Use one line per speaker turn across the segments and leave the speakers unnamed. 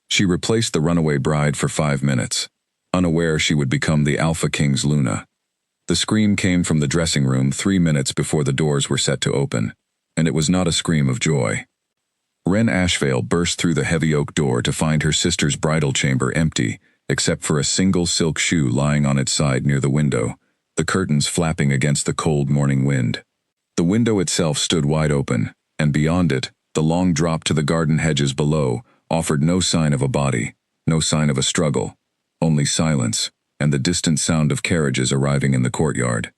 She replaced the runaway bride for 5 minutes, unaware she would become the Alpha King's Luna. The scream came from the dressing room 3 minutes before the doors were set to open, and it was not a scream of joy. Wren Ashvale burst through the heavy oak door to find her sister's bridal chamber empty, except for a single silk shoe lying on its side near the window, the curtains flapping against the cold morning wind. The window itself stood wide open, and beyond it, the long drop to the garden hedges below offered no sign of a body, no sign of a struggle, only silence, and the distant sound of carriages arriving in the courtyard.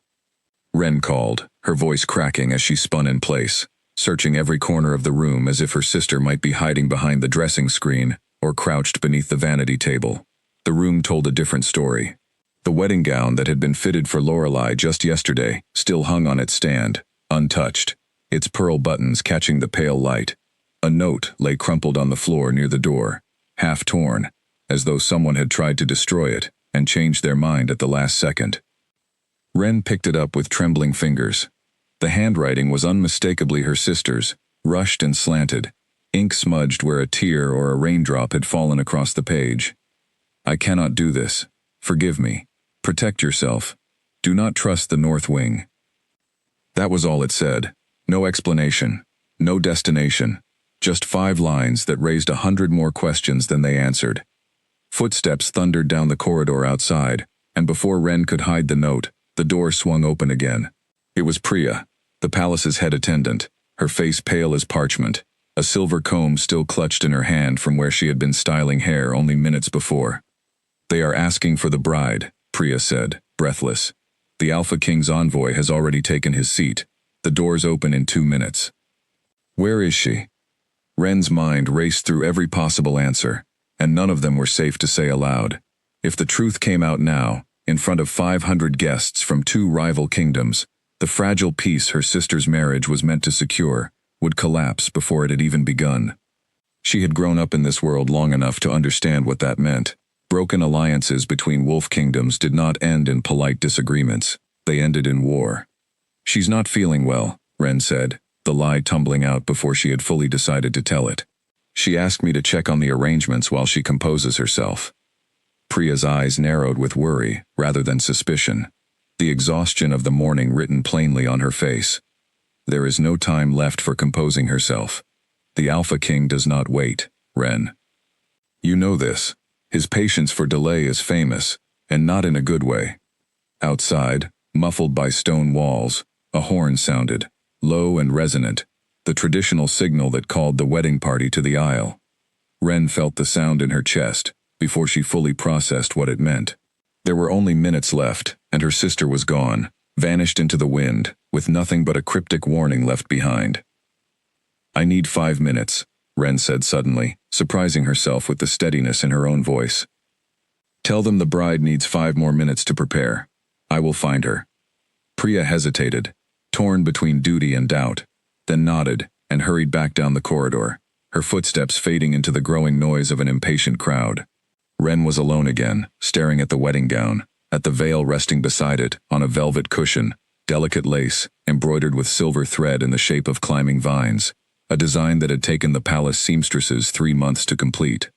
Wren called, her voice cracking as she spun in place, searching every corner of the room as if her sister might be hiding behind the dressing screen or crouched beneath the vanity table. The room told a different story. The wedding gown that had been fitted for Lorelei just yesterday still hung on its stand, untouched, its pearl buttons catching the pale light. A note lay crumpled on the floor near the door, half torn, as though someone had tried to destroy it and changed their mind at the last second. Wren picked it up with trembling fingers. The handwriting was unmistakably her sister's, rushed and slanted, ink smudged where a tear or a raindrop had fallen across the page. "I cannot do this. Forgive me. Protect yourself. Do not trust the North Wing." That was all it said. No explanation. No destination. Just 5 lines that raised 100 more questions than they answered. Footsteps thundered down the corridor outside, and before Wren could hide the note, the door swung open again. It was Priya, the palace's head attendant, her face pale as parchment, a silver comb still clutched in her hand from where she had been styling hair only minutes before. "They are asking for the bride," Priya said, breathless. "The Alpha King's envoy has already taken his seat. The doors open in 2 minutes." "Where is she?" Wren's mind raced through every possible answer, and none of them were safe to say aloud. If the truth came out now, in front of 500 guests from 2 rival kingdoms, the fragile peace her sister's marriage was meant to secure would collapse before it had even begun. She had grown up in this world long enough to understand what that meant. Broken alliances between wolf kingdoms did not end in polite disagreements. They ended in war. "She's not feeling well," Wren said, the lie tumbling out before she had fully decided to tell it. "She asked me to check on the arrangements while she composes herself." Priya's eyes narrowed with worry rather than suspicion, the exhaustion of the morning written plainly on her face. "There is no time left for composing herself. The Alpha King does not wait, Wren. You know this. His patience for delay is famous, and not in a good way." Outside, muffled by stone walls, a horn sounded, low and resonant, the traditional signal that called the wedding party to the aisle. Wren felt the sound in her chest before she fully processed what it meant. There were only minutes left, and her sister was gone, vanished into the wind, with nothing but a cryptic warning left behind. "I need 5 minutes," Wren said suddenly, surprising herself with the steadiness in her own voice. "Tell them the bride needs 5 more minutes to prepare. I will find her." Priya hesitated, torn between duty and doubt, then nodded and hurried back down the corridor, her footsteps fading into the growing noise of an impatient crowd. Wren was alone again, staring at the wedding gown, at the veil resting beside it on a velvet cushion, delicate lace, embroidered with silver thread in the shape of climbing vines, a design that had taken the palace seamstresses 3 months to complete.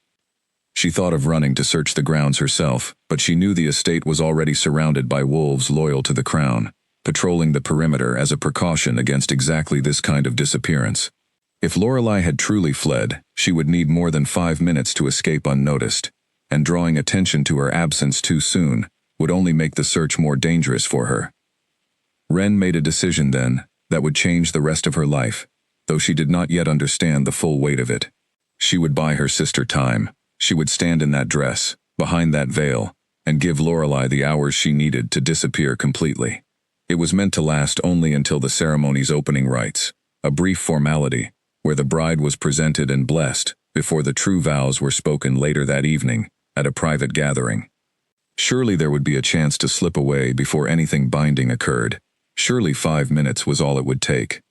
She thought of running to search the grounds herself, but she knew the estate was already surrounded by wolves loyal to the crown, patrolling the perimeter as a precaution against exactly this kind of disappearance. If Lorelei had truly fled, she would need more than 5 minutes to escape unnoticed, and drawing attention to her absence too soon would only make the search more dangerous for her. Wren made a decision then that would change the rest of her life, though she did not yet understand the full weight of it. She would buy her sister time. She would stand in that dress, behind that veil, and give Lorelei the hours she needed to disappear completely. It was meant to last only until the ceremony's opening rites, a brief formality, where the bride was presented and blessed before the true vows were spoken later that evening, at a private gathering. Surely there would be a chance to slip away before anything binding occurred. Surely 5 minutes was all it would take.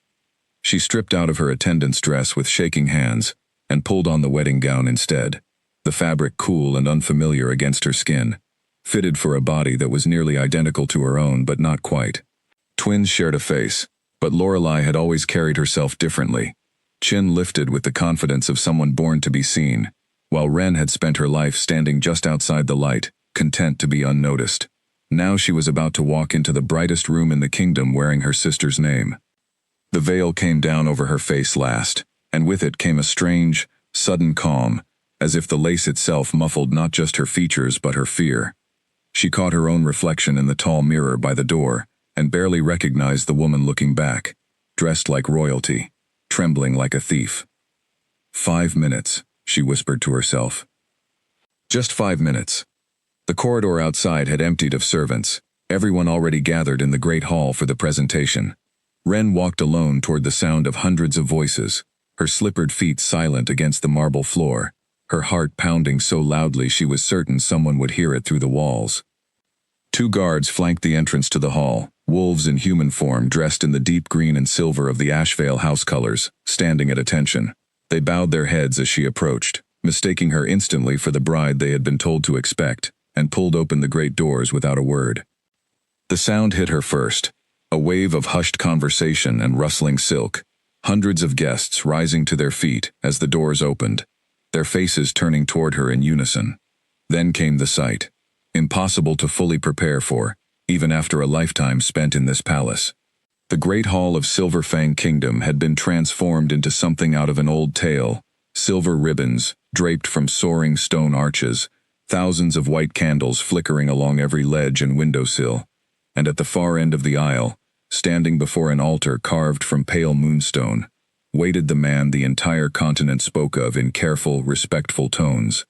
She stripped out of her attendant's dress with shaking hands and pulled on the wedding gown instead, the fabric cool and unfamiliar against her skin, fitted for a body that was nearly identical to her own but not quite. Twins shared a face, but Lorelei had always carried herself differently, chin lifted with the confidence of someone born to be seen, while Ren had spent her life standing just outside the light, content to be unnoticed. Now she was about to walk into the brightest room in the kingdom wearing her sister's name. The veil came down over her face last, and with it came a strange, sudden calm, as if the lace itself muffled not just her features but her fear. She caught her own reflection in the tall mirror by the door, and barely recognized the woman looking back, dressed like royalty, trembling like a thief. 5 minutes, she whispered to herself. Just 5 minutes. The corridor outside had emptied of servants, everyone already gathered in the great hall for the presentation. Ren walked alone toward the sound of hundreds of voices, her slippered feet silent against the marble floor, her heart pounding so loudly she was certain someone would hear it through the walls. 2 guards flanked the entrance to the hall, wolves in human form dressed in the deep green and silver of the Ashvale house colors, standing at attention. They bowed their heads as she approached, mistaking her instantly for the bride they had been told to expect, and pulled open the great doors without a word. The sound hit her first, a wave of hushed conversation and rustling silk, hundreds of guests rising to their feet as the doors opened, their faces turning toward her in unison. Then came the sight, impossible to fully prepare for, even after a lifetime spent in this palace. The great hall of Silverfang Kingdom had been transformed into something out of an old tale, silver ribbons draped from soaring stone arches, thousands of white candles flickering along every ledge and windowsill, and at the far end of the aisle, standing before an altar carved from pale moonstone, waited the man the entire continent spoke of in careful, respectful tones.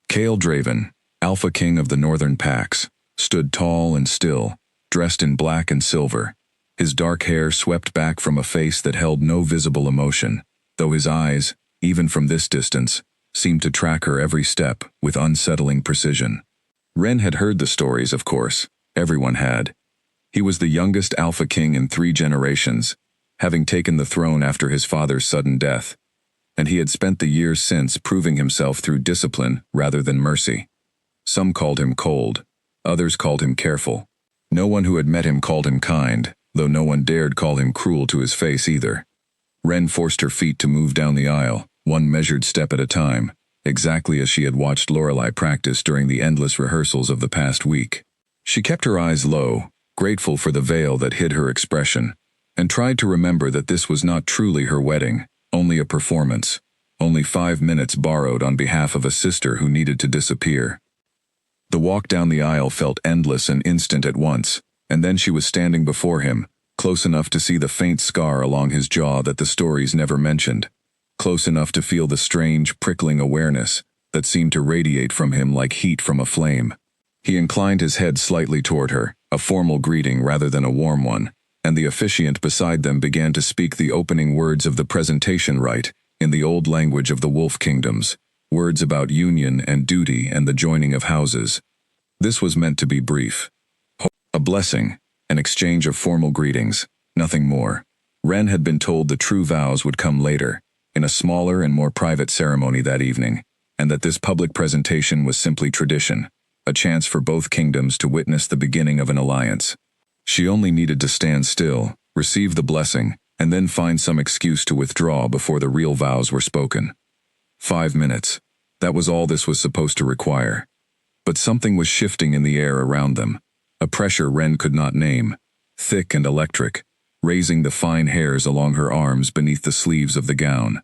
Kael Draven, Alpha King of the Northern Pax, stood tall and still, dressed in black and silver, his dark hair swept back from a face that held no visible emotion, though his eyes, even from this distance, seemed to track her every step with unsettling precision. Ren had heard the stories, of course. Everyone had. He was the youngest Alpha King in 3 generations, having taken the throne after his father's sudden death, and he had spent the years since proving himself through discipline rather than mercy. Some called him cold, others called him careful. No one who had met him called him kind, though no one dared call him cruel to his face either. Ren forced her feet to move down the aisle, one measured step at a time, exactly as she had watched Lorelei practice during the endless rehearsals of the past week. She kept her eyes low, grateful for the veil that hid her expression, and tried to remember that this was not truly her wedding, only a performance, only 5 minutes borrowed on behalf of a sister who needed to disappear. The walk down the aisle felt endless and instant at once, and then she was standing before him, close enough to see the faint scar along his jaw that the stories never mentioned, close enough to feel the strange, prickling awareness that seemed to radiate from him like heat from a flame. He inclined his head slightly toward her, a formal greeting rather than a warm one, and the officiant beside them began to speak the opening words of the presentation rite, in the old language of the Wolf Kingdoms, words about union and duty and the joining of houses. This was meant to be brief. A blessing, an exchange of formal greetings, nothing more. Ren had been told the true vows would come later, in a smaller and more private ceremony that evening, and that this public presentation was simply tradition, a chance for both kingdoms to witness the beginning of an alliance. She only needed to stand still, receive the blessing, and then find some excuse to withdraw before the real vows were spoken. 5 minutes. That was all this was supposed to require. But something was shifting in the air around them, a pressure Ren could not name, thick and electric, raising the fine hairs along her arms beneath the sleeves of the gown.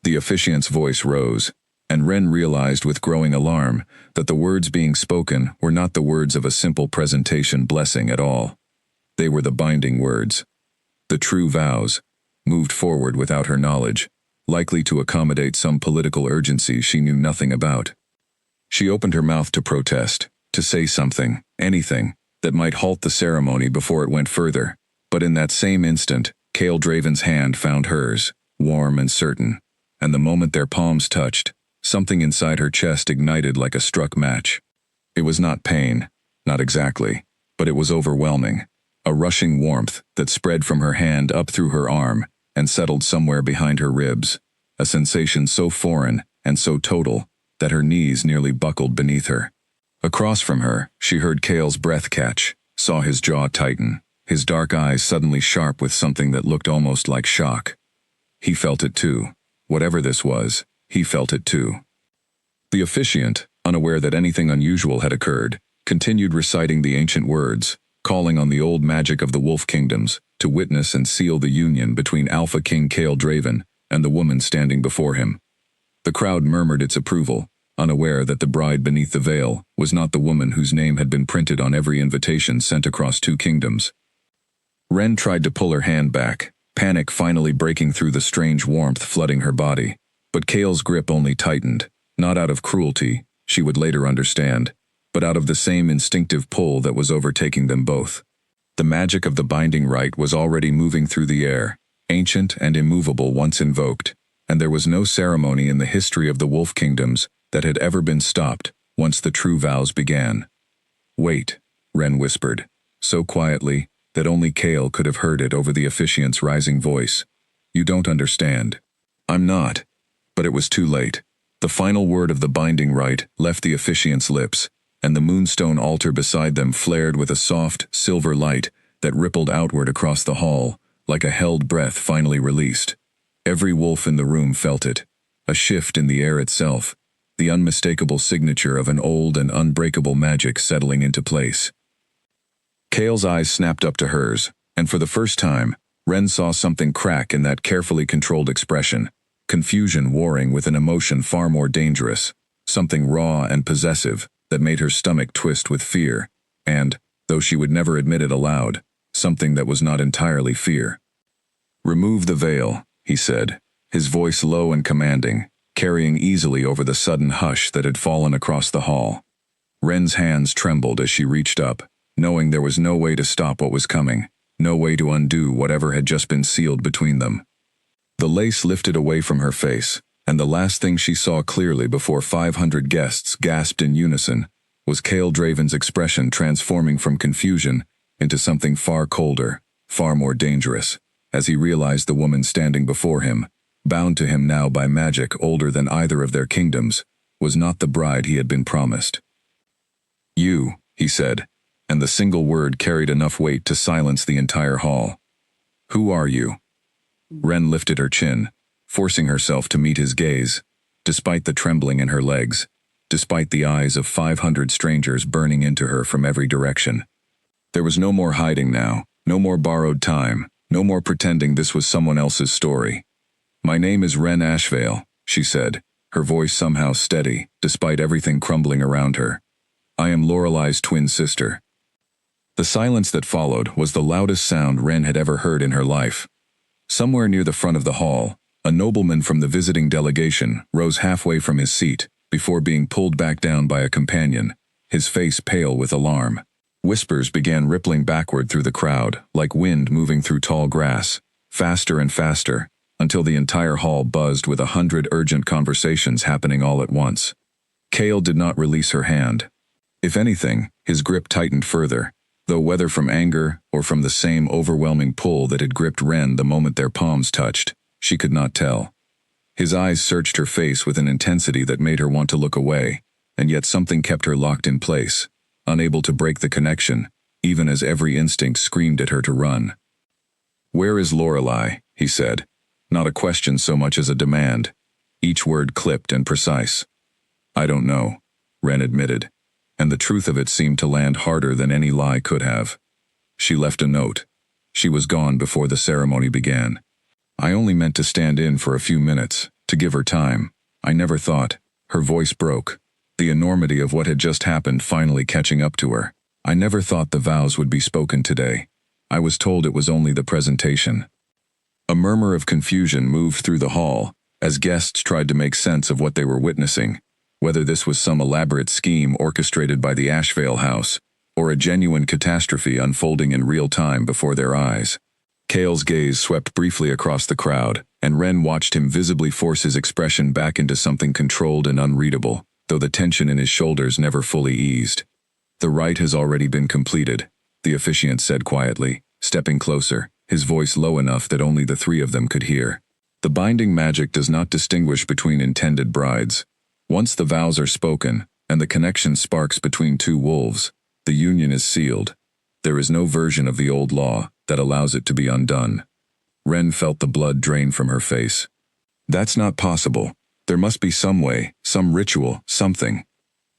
The officiant's voice rose, and Ren realized with growing alarm that the words being spoken were not the words of a simple presentation blessing at all. They were the binding words. The true vows, moved forward without her knowledge, likely to accommodate some political urgency she knew nothing about. She opened her mouth to protest, to say something, anything, that might halt the ceremony before it went further, but in that same instant, Kael Draven's hand found hers, warm and certain, and the moment their palms touched, something inside her chest ignited like a struck match. It was not pain, not exactly, but it was overwhelming, a rushing warmth that spread from her hand up through her arm and settled somewhere behind her ribs, a sensation so foreign and so total that her knees nearly buckled beneath her. Across from her, she heard Kael's breath catch, saw his jaw tighten, his dark eyes suddenly sharp with something that looked almost like shock. He felt it too. Whatever this was, he felt it too. The officiant, unaware that anything unusual had occurred, continued reciting the ancient words, calling on the old magic of the Wolf Kingdoms to witness and seal the union between Alpha King Kale Draven and the woman standing before him. The crowd murmured its approval, unaware that the bride beneath the veil was not the woman whose name had been printed on every invitation sent across 2 kingdoms. Ren tried to pull her hand back, panic finally breaking through the strange warmth flooding her body, but Kale's grip only tightened, not out of cruelty, she would later understand, but out of the same instinctive pull that was overtaking them both. The magic of the binding rite was already moving through the air, ancient and immovable once invoked, and there was no ceremony in the history of the Wolf Kingdoms that had ever been stopped once the true vows began. "Wait," Ren whispered, so quietly that only Kale could have heard it over the officiant's rising voice. "You don't understand." "I'm not." But it was too late. The final word of the binding rite left the officiant's lips, and the moonstone altar beside them flared with a soft, silver light that rippled outward across the hall, like a held breath finally released. Every wolf in the room felt it, a shift in the air itself, the unmistakable signature of an old and unbreakable magic settling into place. Kale's eyes snapped up to hers, and for the first time, Ren saw something crack in that carefully controlled expression, confusion warring with an emotion far more dangerous, something raw and possessive that made her stomach twist with fear, and, though she would never admit it aloud, something that was not entirely fear. "Remove the veil," he said, his voice low and commanding, carrying easily over the sudden hush that had fallen across the hall. Ren's hands trembled as she reached up, knowing there was no way to stop what was coming, no way to undo whatever had just been sealed between them. The lace lifted away from her face, and the last thing she saw clearly before 500 guests gasped in unison was Kale Draven's expression transforming from confusion into something far colder, far more dangerous, as he realized the woman standing before him, bound to him now by magic older than either of their kingdoms, was not the bride he had been promised. "You," he said, and the single word carried enough weight to silence the entire hall. "Who are you?" Ren lifted her chin, forcing herself to meet his gaze, despite the trembling in her legs, despite the eyes of 500 strangers burning into her from every direction. There was no more hiding now, no more borrowed time, no more pretending this was someone else's story. "My name is Ren Ashvale," she said, her voice somehow steady, despite everything crumbling around her. "I am Lorelei's twin sister." The silence that followed was the loudest sound Ren had ever heard in her life. Somewhere near the front of the hall, a nobleman from the visiting delegation rose halfway from his seat before being pulled back down by a companion, his face pale with alarm. Whispers began rippling backward through the crowd, like wind moving through tall grass, faster and faster, until the entire hall buzzed with 100 urgent conversations happening all at once. Kale did not release her hand. If anything, his grip tightened further, though whether from anger or from the same overwhelming pull that had gripped Ren the moment their palms touched, she could not tell. His eyes searched her face with an intensity that made her want to look away, and yet something kept her locked in place, unable to break the connection, even as every instinct screamed at her to run. "Where is Lorelei?" he said, not a question so much as a demand, each word clipped and precise. "I don't know," Ren admitted, and the truth of it seemed to land harder than any lie could have. "She left a note. She was gone before the ceremony began. I only meant to stand in for a few minutes, to give her time. I never thought." Her voice broke, the enormity of what had just happened finally catching up to her. "I never thought the vows would be spoken today. I was told it was only the presentation." A murmur of confusion moved through the hall as guests tried to make sense of what they were witnessing, whether this was some elaborate scheme orchestrated by the Ashvale house, or a genuine catastrophe unfolding in real time before their eyes. Kale's gaze swept briefly across the crowd, and Ren watched him visibly force his expression back into something controlled and unreadable, though the tension in his shoulders never fully eased. "The rite has already been completed," the officiant said quietly, stepping closer, his voice low enough that only the 3 of them could hear. "The binding magic does not distinguish between intended brides. Once the vows are spoken, and the connection sparks between 2 wolves, the union is sealed. There is no version of the old law that allows it to be undone." Ren felt the blood drain from her face. "That's not possible." There must be some way, some ritual, something.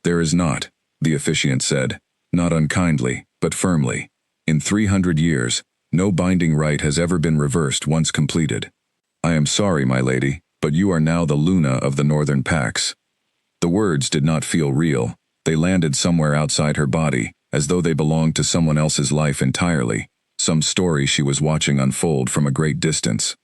There is not, the officiant said, not unkindly, but firmly. In 300 years, no binding rite has ever been reversed once completed. I am sorry, my lady, but you are now the Luna of the Northern Pax. The words did not feel real. They landed somewhere outside her body, as though they belonged to someone else's life entirely, some story she was watching unfold from a great distance.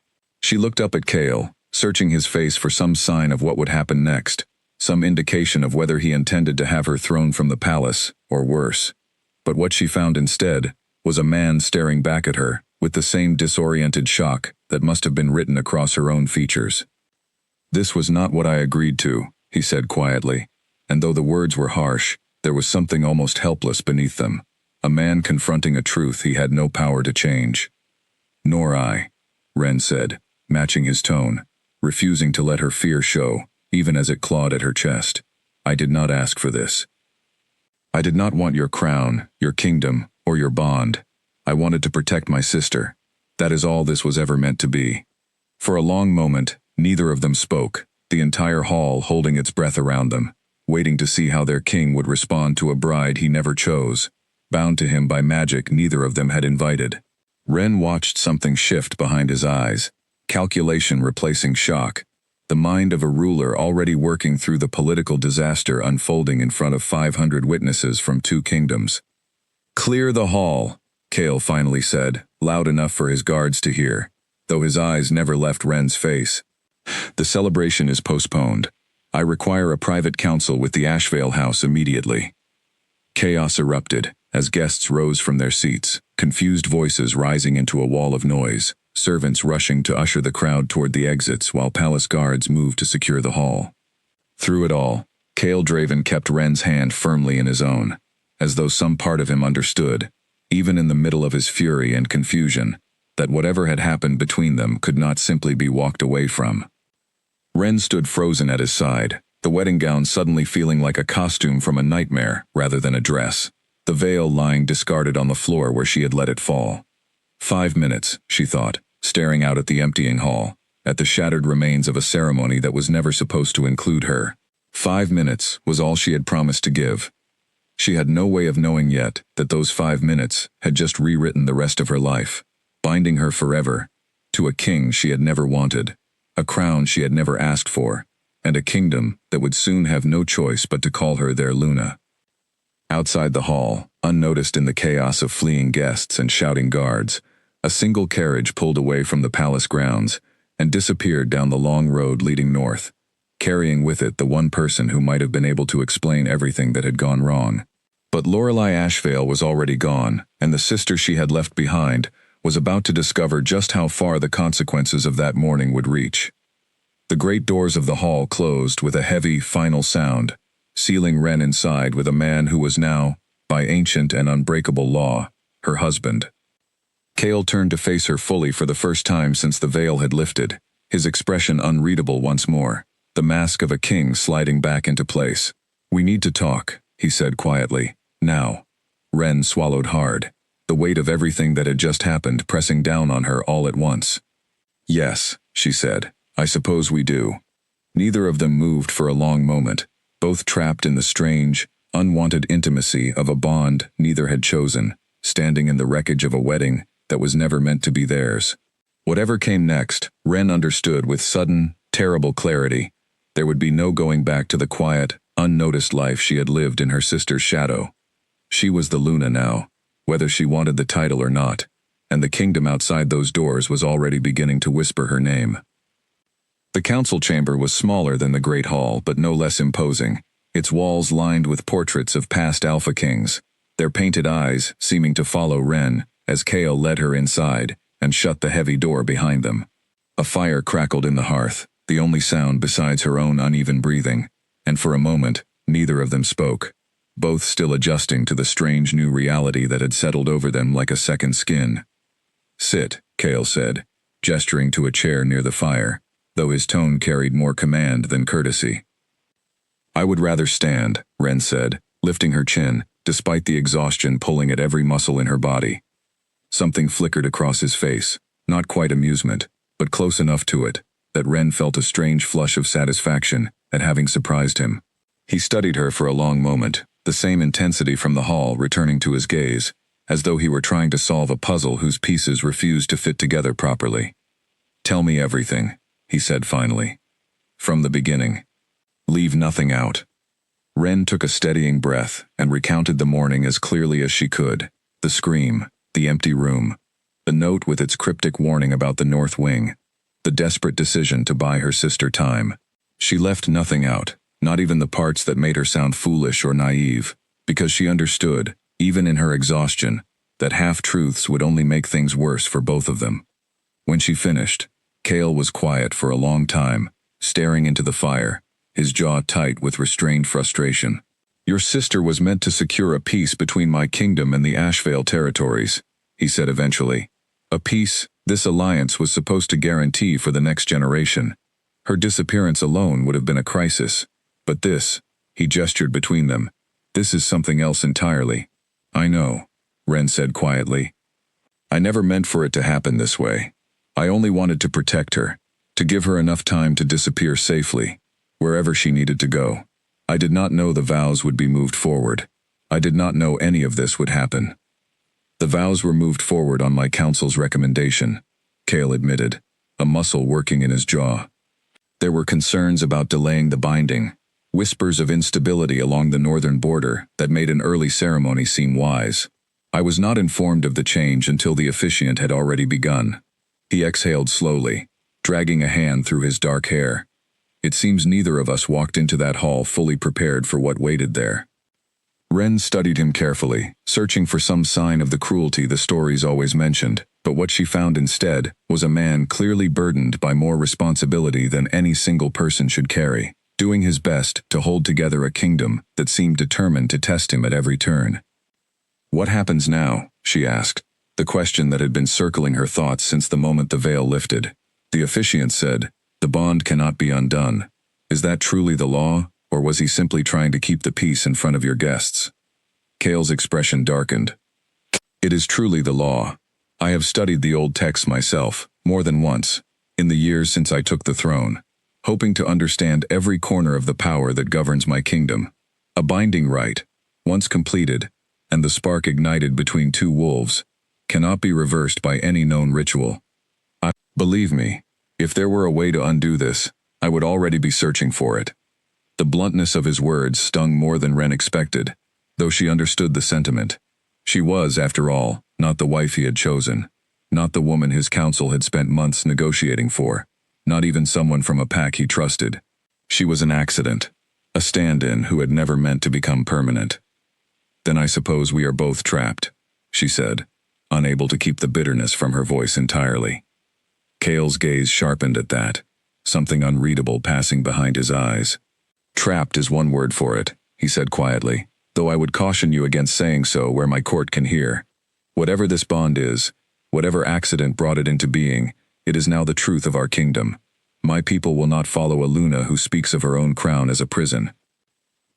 She looked up at Kale, searching his face for some sign of what would happen next, some indication of whether he intended to have her thrown from the palace, or worse. But what she found instead was a man staring back at her, with the same disoriented shock that must have been written across her own features. This was not what I agreed to, he said quietly, and though the words were harsh, there was something almost helpless beneath them, a man confronting a truth he had no power to change. Nor I, Ren said, matching his tone, refusing to let her fear show, even as it clawed at her chest. I did not ask for this. I did not want your crown, your kingdom, or your bond. I wanted to protect my sister. That is all this was ever meant to be. For a long moment, neither of them spoke, the entire hall holding its breath around them, waiting to see how their king would respond to a bride he never chose, bound to him by magic neither of them had invited. Ren watched something shift behind his eyes, calculation replacing shock, the mind of a ruler already working through the political disaster unfolding in front of 500 witnesses from 2 kingdoms. Clear the hall, Kale finally said, loud enough for his guards to hear, though his eyes never left Ren's face. The celebration is postponed. I require a private council with the Ashvale house immediately. Chaos erupted as guests rose from their seats, confused voices rising into a wall of noise, servants rushing to usher the crowd toward the exits while palace guards moved to secure the hall. Through it all, Kale Draven kept Ren's hand firmly in his own, as though some part of him understood, even in the middle of his fury and confusion, that whatever had happened between them could not simply be walked away from. Ren stood frozen at his side, the wedding gown suddenly feeling like a costume from a nightmare rather than a dress, the veil lying discarded on the floor where she had let it fall. 5 minutes, she thought, staring out at the emptying hall, at the shattered remains of a ceremony that was never supposed to include her. 5 minutes was all she had promised to give. She had no way of knowing yet that those 5 minutes had just rewritten the rest of her life, binding her forever to a king she had never wanted, a crown she had never asked for, and a kingdom that would soon have no choice but to call her their Luna. Outside the hall, unnoticed in the chaos of fleeing guests and shouting guards, a single carriage pulled away from the palace grounds and disappeared down the long road leading north, carrying with it the one person who might have been able to explain everything that had gone wrong. But Lorelei Ashvale was already gone, and the sister she had left behind was about to discover just how far the consequences of that morning would reach. The great doors of the hall closed with a heavy, final sound, sealing Ren inside with a man who was now, by ancient and unbreakable law, her husband. Kale turned to face her fully for the first time since the veil had lifted, his expression unreadable once more, the mask of a king sliding back into place. "We need to talk," he said quietly. "Now." Ren swallowed hard, the weight of everything that had just happened pressing down on her all at once. "Yes," she said, "I suppose we do." Neither of them moved for a long moment, both trapped in the strange, unwanted intimacy of a bond neither had chosen, standing in the wreckage of a wedding that was never meant to be theirs. Whatever came next, Ren understood with sudden, terrible clarity. There would be no going back to the quiet, unnoticed life she had lived in her sister's shadow. She was the Luna now, whether she wanted the title or not, and the kingdom outside those doors was already beginning to whisper her name. The council chamber was smaller than the Great Hall, but no less imposing, its walls lined with portraits of past Alpha Kings, their painted eyes seeming to follow Ren as Kale led her inside and shut the heavy door behind them. A fire crackled in the hearth, the only sound besides her own uneven breathing, and for a moment, neither of them spoke, both still adjusting to the strange new reality that had settled over them like a second skin. "Sit," Kale said, gesturing to a chair near the fire, though his tone carried more command than courtesy. "I would rather stand," Ren said, lifting her chin, despite the exhaustion pulling at every muscle in her body. Something flickered across his face, not quite amusement, but close enough to it, that Ren felt a strange flush of satisfaction at having surprised him. He studied her for a long moment, the same intensity from the hall returning to his gaze, as though he were trying to solve a puzzle whose pieces refused to fit together properly. "Tell me everything," he said finally. "From the beginning. Leave nothing out." Ren took a steadying breath and recounted the morning as clearly as she could. The scream, the empty room, the note with its cryptic warning about the North Wing, the desperate decision to buy her sister time. She left nothing out, not even the parts that made her sound foolish or naive, because she understood, even in her exhaustion, that half-truths would only make things worse for both of them. When she finished, Cale was quiet for a long time, staring into the fire, his jaw tight with restrained frustration. "Your sister was meant to secure a peace between my kingdom and the Ashvale territories," he said eventually. "A peace this alliance was supposed to guarantee for the next generation. Her disappearance alone would have been a crisis. But this," he gestured between them, "this is something else entirely." "I know," Ren said quietly. "I never meant for it to happen this way. I only wanted to protect her, to give her enough time to disappear safely, wherever she needed to go. I did not know the vows would be moved forward. I did not know any of this would happen." "The vows were moved forward on my council's recommendation," Cale admitted, a muscle working in his jaw. "There were concerns about delaying the binding, whispers of instability along the northern border that made an early ceremony seem wise. I was not informed of the change until the officiant had already begun." He exhaled slowly, dragging a hand through his dark hair. "It seems neither of us walked into that hall fully prepared for what waited there." Ren studied him carefully, searching for some sign of the cruelty the stories always mentioned, but what she found instead was a man clearly burdened by more responsibility than any single person should carry, doing his best to hold together a kingdom that seemed determined to test him at every turn. "What happens now?" she asked, the question that had been circling her thoughts since the moment the veil lifted. The officiant said, "The bond cannot be undone." Is that truly the law, or was he simply trying to keep the peace in front of your guests? Cale's expression darkened. "It is truly the law. I have studied the old texts myself, more than once, in the years since I took the throne, hoping to understand every corner of the power that governs my kingdom. A binding rite, once completed, and the spark ignited between two wolves, cannot be reversed by any known ritual. Believe me, if there were a way to undo this, I would already be searching for it." The bluntness of his words stung more than Ren expected, though she understood the sentiment. She was, after all, not the wife he had chosen, not the woman his council had spent months negotiating for, not even someone from a pack he trusted. She was an accident, a stand-in who had never meant to become permanent. "Then I suppose we are both trapped," she said, unable to keep the bitterness from her voice entirely. Cale's gaze sharpened at that, something unreadable passing behind his eyes. "Trapped is one word for it," he said quietly, "though I would caution you against saying so where my court can hear. Whatever this bond is, whatever accident brought it into being, it is now the truth of our kingdom. My people will not follow a Luna who speaks of her own crown as a prison."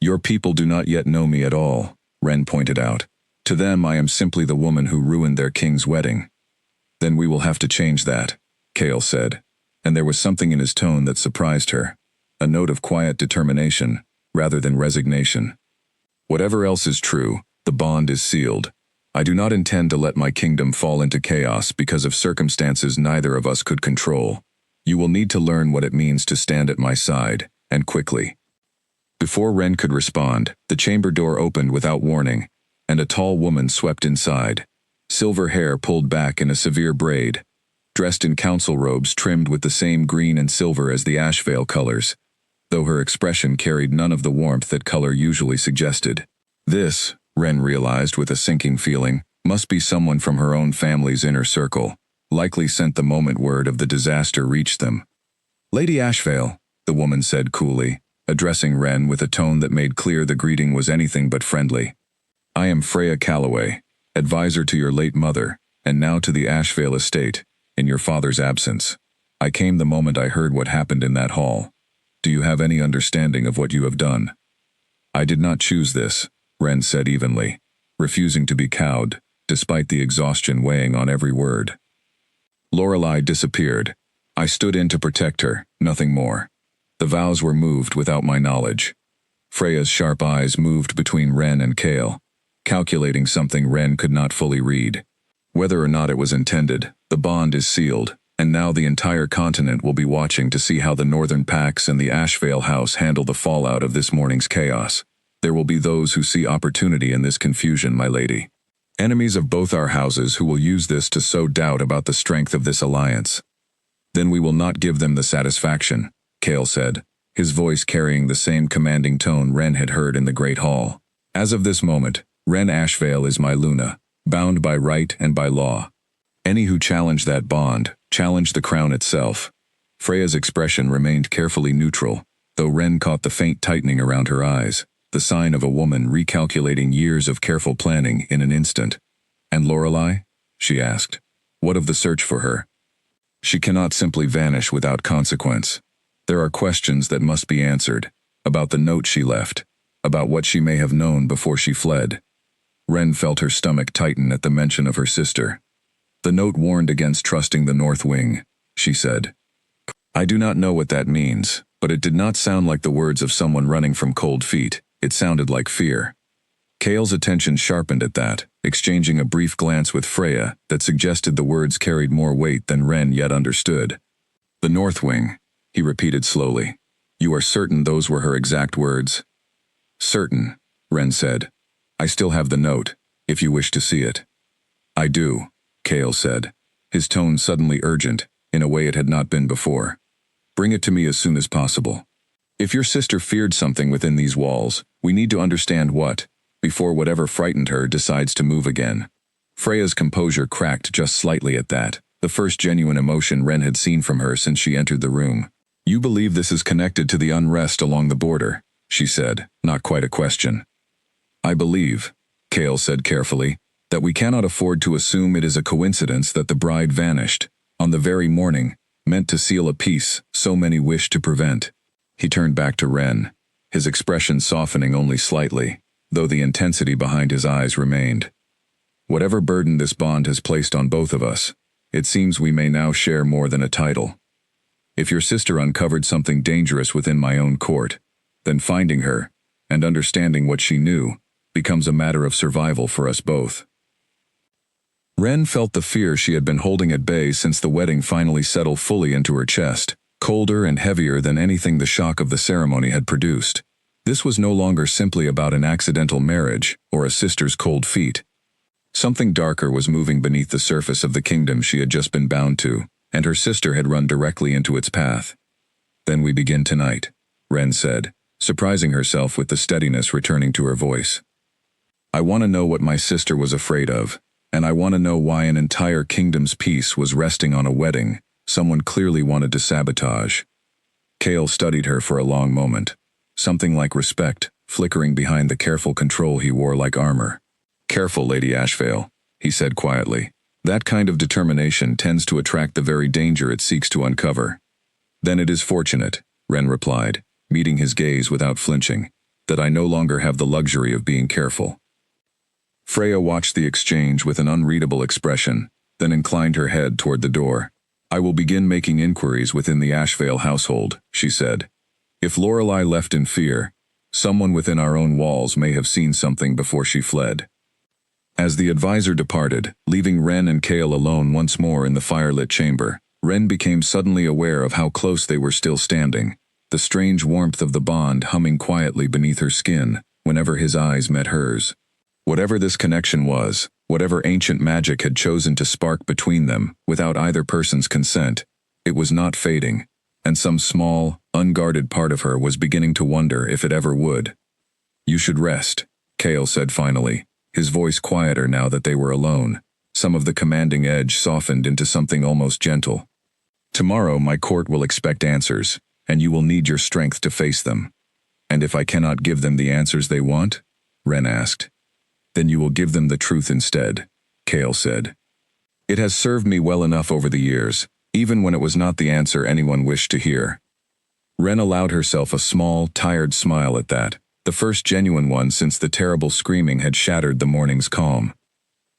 "Your people do not yet know me at all," Ren pointed out. "To them I am simply the woman who ruined their king's wedding." "Then we will have to change that," Cale said, and there was something in his tone that surprised her, a note of quiet determination, rather than resignation. "Whatever else is true, the bond is sealed. I do not intend to let my kingdom fall into chaos because of circumstances neither of us could control. You will need to learn what it means to stand at my side, and quickly." Before Ren could respond, the chamber door opened without warning, and a tall woman swept inside, silver hair pulled back in a severe braid, dressed in council robes trimmed with the same green and silver as the Ashvale colors, though her expression carried none of the warmth that color usually suggested. This, Ren realized with a sinking feeling, must be someone from her own family's inner circle, likely sent the moment word of the disaster reached them. "Lady Ashvale," the woman said coolly, addressing Ren with a tone that made clear the greeting was anything but friendly. "I am Freya Calloway, advisor to your late mother, and now to the Ashvale estate, in your father's absence. I came the moment I heard what happened in that hall. Do you have any understanding of what you have done?" "I did not choose this," Ren said evenly, refusing to be cowed, despite the exhaustion weighing on every word. Lorelei disappeared, I stood in to protect her, nothing more. The vows were moved without my knowledge. Freya's sharp eyes moved between Ren and Kale, calculating something Ren could not fully read. Whether or not it was intended, the bond is sealed, and now the entire continent will be watching to see how the Northern Pax and the Ashvale House handle the fallout of this morning's chaos. There will be those who see opportunity in this confusion, my lady. Enemies of both our houses who will use this to sow doubt about the strength of this alliance. Then we will not give them the satisfaction, Kale said, his voice carrying the same commanding tone Ren had heard in the Great Hall. As of this moment, Ren Ashvale is my Luna, bound by right and by law. Any who challenge that bond, challenge the crown itself. Freya's expression remained carefully neutral, though Ren caught the faint tightening around her eyes, the sign of a woman recalculating years of careful planning in an instant. And Lorelei? She asked. What of the search for her? She cannot simply vanish without consequence. There are questions that must be answered, about the note she left, about what she may have known before she fled. Ren felt her stomach tighten at the mention of her sister. The note warned against trusting the North Wing, she said. I do not know what that means, but it did not sound like the words of someone running from cold feet. It sounded like fear. Kale's attention sharpened at that, exchanging a brief glance with Freya that suggested the words carried more weight than Ren yet understood. The North Wing, he repeated slowly. You are certain those were her exact words? Certain, Ren said. I still have the note, if you wish to see it. I do, Kale said, his tone suddenly urgent, in a way it had not been before. Bring it to me as soon as possible. If your sister feared something within these walls, we need to understand what, before whatever frightened her decides to move again. Freya's composure cracked just slightly at that, the first genuine emotion Ren had seen from her since she entered the room. You believe this is connected to the unrest along the border, she said, not quite a question. I believe, Kale said carefully, that we cannot afford to assume it is a coincidence that the bride vanished, on the very morning, meant to seal a peace so many wished to prevent. He turned back to Ren, his expression softening only slightly, though the intensity behind his eyes remained. Whatever burden this bond has placed on both of us, it seems we may now share more than a title. If your sister uncovered something dangerous within my own court, then finding her, and understanding what she knew, becomes a matter of survival for us both. Ren felt the fear she had been holding at bay since the wedding finally settled fully into her chest, colder and heavier than anything the shock of the ceremony had produced. This was no longer simply about an accidental marriage or a sister's cold feet. Something darker was moving beneath the surface of the kingdom she had just been bound to, and her sister had run directly into its path. Then we begin tonight, Ren said, surprising herself with the steadiness returning to her voice. I want to know what my sister was afraid of, and I want to know why an entire kingdom's peace was resting on a wedding someone clearly wanted to sabotage. Kale studied her for a long moment, something like respect flickering behind the careful control he wore like armor. Careful, Lady Ashvale, he said quietly. That kind of determination tends to attract the very danger it seeks to uncover. Then it is fortunate, Ren replied, meeting his gaze without flinching, that I no longer have the luxury of being careful. Freya watched the exchange with an unreadable expression, then inclined her head toward the door. I will begin making inquiries within the Ashvale household, she said. If Lorelei left in fear, someone within our own walls may have seen something before she fled. As the advisor departed, leaving Ren and Kale alone once more in the firelit chamber, Ren became suddenly aware of how close they were still standing, the strange warmth of the bond humming quietly beneath her skin whenever his eyes met hers. Whatever this connection was, whatever ancient magic had chosen to spark between them without either person's consent, it was not fading, and some small, unguarded part of her was beginning to wonder if it ever would. You should rest, Kale said finally, his voice quieter now that they were alone, some of the commanding edge softened into something almost gentle. Tomorrow my court will expect answers, and you will need your strength to face them. And if I cannot give them the answers they want? Ren asked. Then you will give them the truth instead, Kale said. It has served me well enough over the years, even when it was not the answer anyone wished to hear. Ren allowed herself a small, tired smile at that, the first genuine one since the terrible screaming had shattered the morning's calm.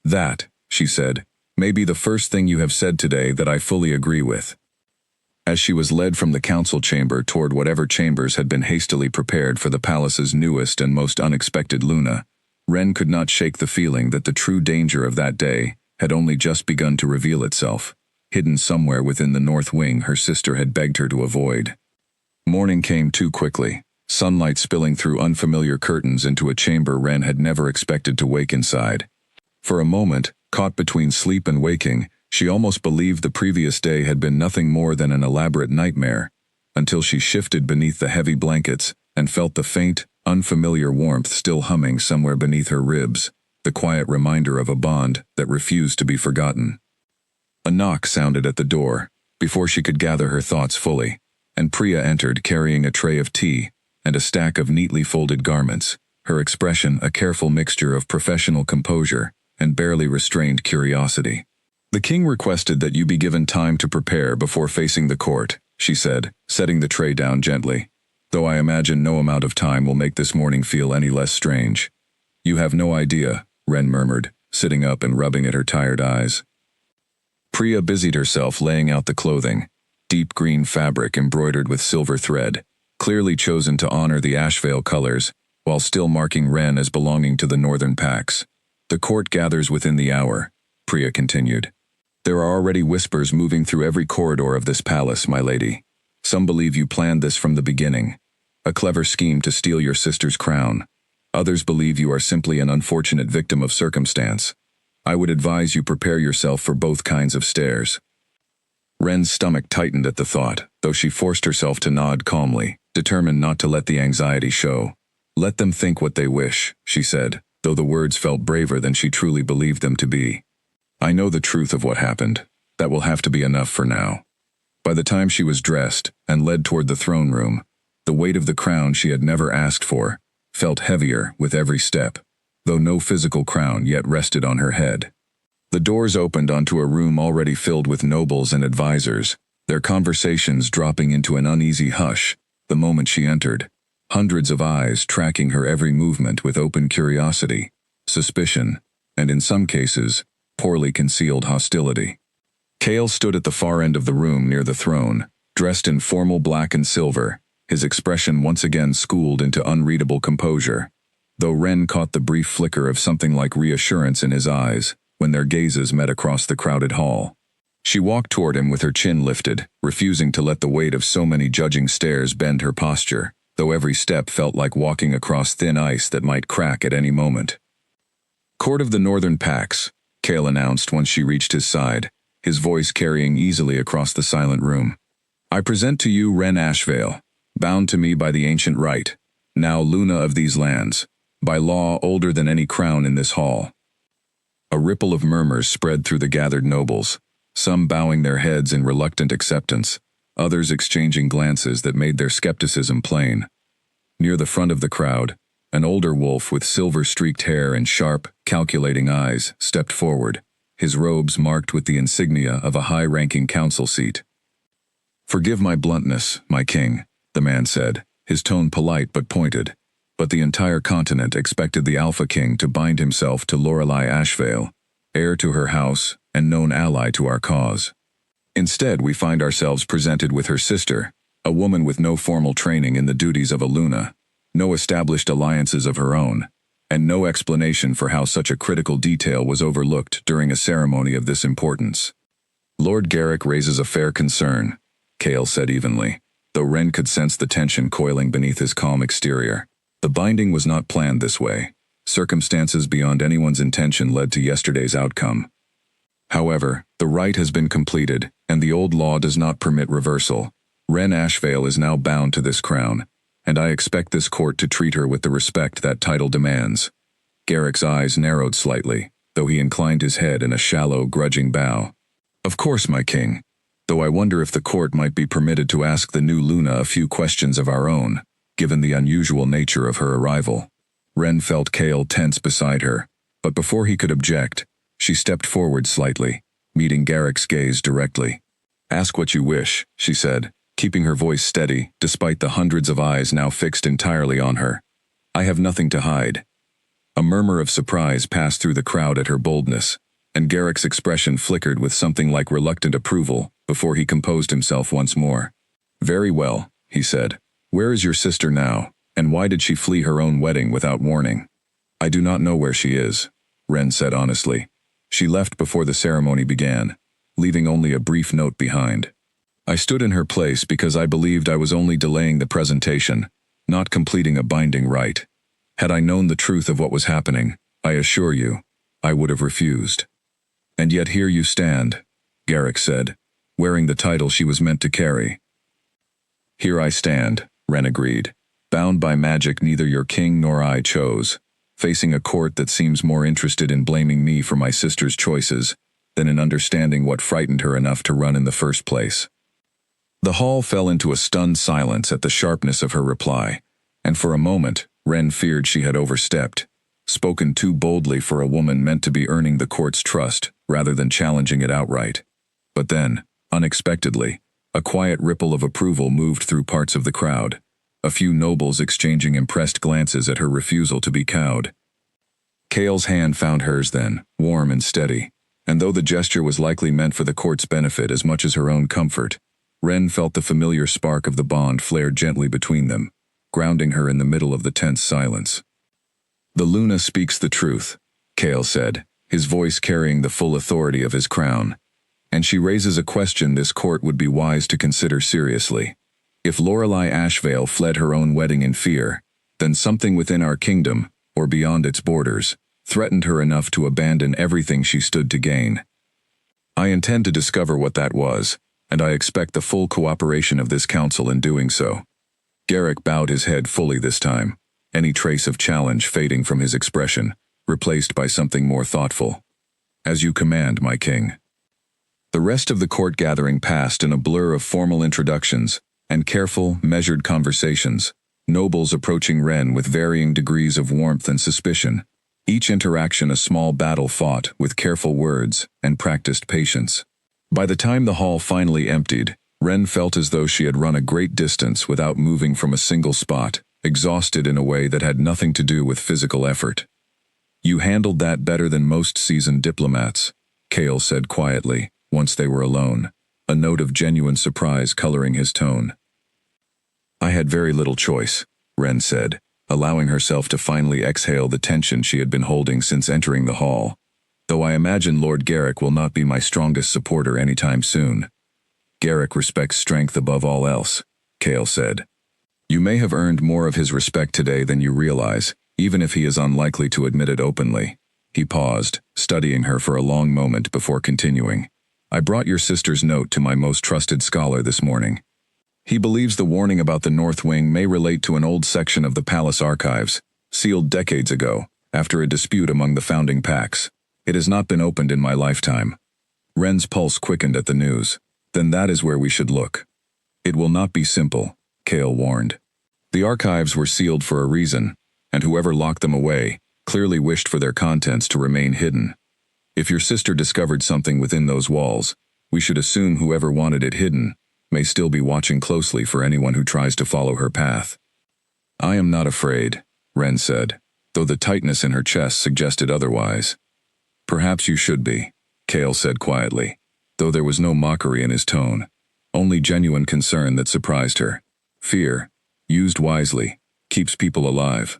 That, she said, may be the first thing you have said today that I fully agree with. As she was led from the council chamber toward whatever chambers had been hastily prepared for the palace's newest and most unexpected Luna, Ren could not shake the feeling that the true danger of that day had only just begun to reveal itself, hidden somewhere within the north wing her sister had begged her to avoid. Morning came too quickly, sunlight spilling through unfamiliar curtains into a chamber Ren had never expected to wake inside. For a moment, caught between sleep and waking, she almost believed the previous day had been nothing more than an elaborate nightmare, until she shifted beneath the heavy blankets and felt the faint, unfamiliar warmth still humming somewhere beneath her ribs, the quiet reminder of a bond that refused to be forgotten. A knock sounded at the door, before she could gather her thoughts fully, and Priya entered carrying a tray of tea and a stack of neatly folded garments, her expression a careful mixture of professional composure and barely restrained curiosity. "The king requested that you be given time to prepare before facing the court," she said, setting the tray down gently, "though I imagine no amount of time will make this morning feel any less strange." "You have no idea," Ren murmured, sitting up and rubbing at her tired eyes. Priya busied herself laying out the clothing, deep green fabric embroidered with silver thread, clearly chosen to honor the Ashvale colors, while still marking Ren as belonging to the northern packs. "The court gathers within the hour," Priya continued. "There are already whispers moving through every corridor of this palace, my lady. Some believe you planned this from the beginning, a clever scheme to steal your sister's crown. Others believe you are simply an unfortunate victim of circumstance. I would advise you prepare yourself for both kinds of stares." Ren's stomach tightened at the thought, though she forced herself to nod calmly, determined not to let the anxiety show. "Let them think what they wish," she said, though the words felt braver than she truly believed them to be. "I know the truth of what happened. That will have to be enough for now." By the time she was dressed and led toward the throne room, the weight of the crown she had never asked for felt heavier with every step, though no physical crown yet rested on her head. The doors opened onto a room already filled with nobles and advisors, their conversations dropping into an uneasy hush the moment she entered, hundreds of eyes tracking her every movement with open curiosity, suspicion, and in some cases, poorly concealed hostility. Kale stood at the far end of the room near the throne, dressed in formal black and silver, his expression once again schooled into unreadable composure, though Ren caught the brief flicker of something like reassurance in his eyes when their gazes met across the crowded hall. She walked toward him with her chin lifted, refusing to let the weight of so many judging stares bend her posture, though every step felt like walking across thin ice that might crack at any moment. "Court of the Northern Pax," Kale announced once she reached his side, his voice carrying easily across the silent room. "I present to you Ren Ashvale, bound to me by the ancient right, now Luna of these lands, by law older than any crown in this hall." A ripple of murmurs spread through the gathered nobles, some bowing their heads in reluctant acceptance, others exchanging glances that made their skepticism plain. Near the front of the crowd, an older wolf with silver-streaked hair and sharp, calculating eyes stepped forward, his robes marked with the insignia of a high-ranking council seat. "Forgive my bluntness, my king," the man said, his tone polite but pointed, but the entire continent expected the Alpha King to bind himself to Lorelei Ashvale, heir to her house and known ally to our cause. Instead, we find ourselves presented with her sister, a woman with no formal training in the duties of a Luna, no established alliances of her own, and no explanation for how such a critical detail was overlooked during a ceremony of this importance. "Lord Garrick raises a fair concern," Kale said evenly, though Ren could sense the tension coiling beneath his calm exterior. The binding was not planned this way. Circumstances beyond anyone's intention led to yesterday's outcome. However, the rite has been completed, and the old law does not permit reversal. Ren Ashvale is now bound to this crown, and I expect this court to treat her with the respect that title demands. Garrick's eyes narrowed slightly, though he inclined his head in a shallow, grudging bow. "Of course, my king, though I wonder if the court might be permitted to ask the new Luna a few questions of our own, given the unusual nature of her arrival." Ren felt Kale tense beside her, but before he could object, she stepped forward slightly, meeting Garrick's gaze directly. "Ask what you wish," she said, keeping her voice steady despite the hundreds of eyes now fixed entirely on her. "I have nothing to hide." A murmur of surprise passed through the crowd at her boldness, and Garrick's expression flickered with something like reluctant approval before he composed himself once more. "Very well," he said. "Where is your sister now, and why did she flee her own wedding without warning?" "I do not know where she is," Ren said honestly. "She left before the ceremony began, leaving only a brief note behind. I stood in her place because I believed I was only delaying the presentation, not completing a binding rite. Had I known the truth of what was happening, I assure you, I would have refused. And yet here you stand," Garrick said, wearing the title she was meant to carry. "Here I stand," Ren agreed, "bound by magic neither your king nor I chose, facing a court that seems more interested in blaming me for my sister's choices than in understanding what frightened her enough to run in the first place." The hall fell into a stunned silence at the sharpness of her reply, and for a moment, Ren feared she had overstepped, spoken too boldly for a woman meant to be earning the court's trust rather than challenging it outright. But then, unexpectedly, a quiet ripple of approval moved through parts of the crowd, a few nobles exchanging impressed glances at her refusal to be cowed. Kale's hand found hers then, warm and steady, and though the gesture was likely meant for the court's benefit as much as her own comfort, Ren felt the familiar spark of the bond flare gently between them, grounding her in the middle of the tense silence. "The Luna speaks the truth," Kale said, his voice carrying the full authority of his crown. "And she raises a question this court would be wise to consider seriously. If Lorelei Ashvale fled her own wedding in fear, then something within our kingdom, or beyond its borders, threatened her enough to abandon everything she stood to gain. I intend to discover what that was, and I expect the full cooperation of this council in doing so." Garrick bowed his head fully this time, any trace of challenge fading from his expression, replaced by something more thoughtful. "As you command, my king." The rest of the court gathering passed in a blur of formal introductions and careful, measured conversations, nobles approaching Ren with varying degrees of warmth and suspicion, each interaction a small battle fought with careful words and practiced patience. By the time the hall finally emptied, Ren felt as though she had run a great distance without moving from a single spot, exhausted in a way that had nothing to do with physical effort. "You handled that better than most seasoned diplomats," Kale said quietly, once they were alone, a note of genuine surprise coloring his tone. "I had very little choice," Ren said, allowing herself to finally exhale the tension she had been holding since entering the hall. "Though I imagine Lord Garrick will not be my strongest supporter anytime soon." "Garrick respects strength above all else," Kale said. "You may have earned more of his respect today than you realize, even if he is unlikely to admit it openly." He paused, studying her for a long moment before continuing. "I brought your sister's note to my most trusted scholar this morning. He believes the warning about the North Wing may relate to an old section of the palace archives, sealed decades ago, after a dispute among the founding packs. It has not been opened in my lifetime." Ren's pulse quickened at the news. "Then that is where we should look." "It will not be simple," Kale warned. "The archives were sealed for a reason, and whoever locked them away clearly wished for their contents to remain hidden. If your sister discovered something within those walls, we should assume whoever wanted it hidden may still be watching closely for anyone who tries to follow her path." "I am not afraid," Ren said, though the tightness in her chest suggested otherwise. "Perhaps you should be," Kale said quietly, though there was no mockery in his tone, only genuine concern that surprised her. "Fear, used wisely, keeps people alive.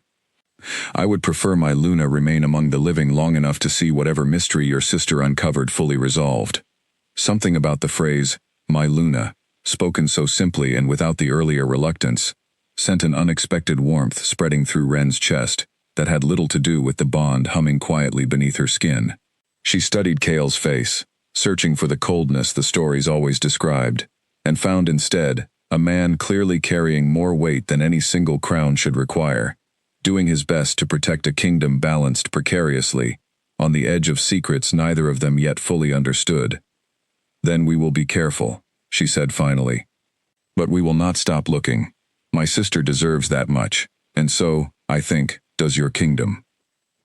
I would prefer my Luna remain among the living long enough to see whatever mystery your sister uncovered fully resolved." Something about the phrase, "my Luna," spoken so simply and without the earlier reluctance, sent an unexpected warmth spreading through Ren's chest that had little to do with the bond humming quietly beneath her skin. She studied Kale's face, searching for the coldness the stories always described, and found instead a man clearly carrying more weight than any single crown should require, doing his best to protect a kingdom balanced precariously, on the edge of secrets neither of them yet fully understood. "Then we will be careful," she said finally. "But we will not stop looking. My sister deserves that much, and so, I think, does your kingdom."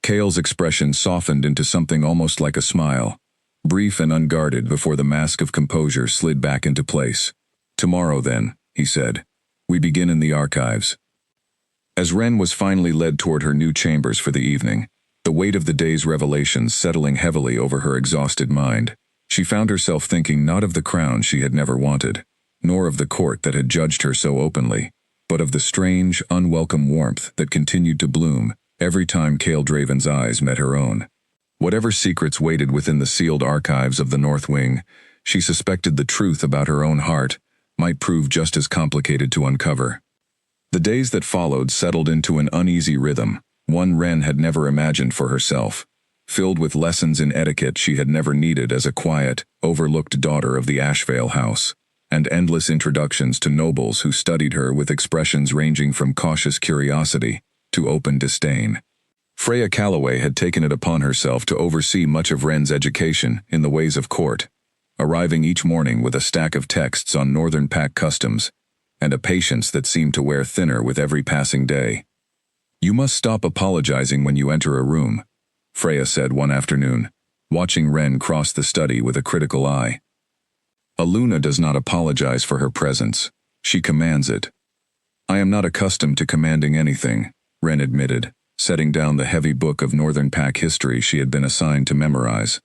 Kale's expression softened into something almost like a smile, brief and unguarded before the mask of composure slid back into place. "Tomorrow then," he said, "we begin in the archives." As Ren was finally led toward her new chambers for the evening, The weight of the day's revelations settling heavily over her exhausted mind, she found herself thinking not of the crown she had never wanted, nor of the court that had judged her so openly, but of the strange, unwelcome warmth that continued to bloom every time Cale Draven's eyes met her own. Whatever secrets waited within the sealed archives of the North Wing, she suspected the truth about her own heart might prove just as complicated to uncover. The days that followed settled into an uneasy rhythm, one Wren had never imagined for herself, filled with lessons in etiquette she had never needed as a quiet, overlooked daughter of the Ashvale house, and endless introductions to nobles who studied her with expressions ranging from cautious curiosity to open disdain. Freya Calloway had taken it upon herself to oversee much of Wren's education in the ways of court, arriving each morning with a stack of texts on Northern Pack customs, and a patience that seemed to wear thinner with every passing day. "You must stop apologizing when you enter a room," Freya said one afternoon, watching Wren cross the study with a critical eye. "A Luna does not apologize for her presence. She commands it." "I am not accustomed to commanding anything," Wren admitted, setting down the heavy book of Northern Pack history she had been assigned to memorize.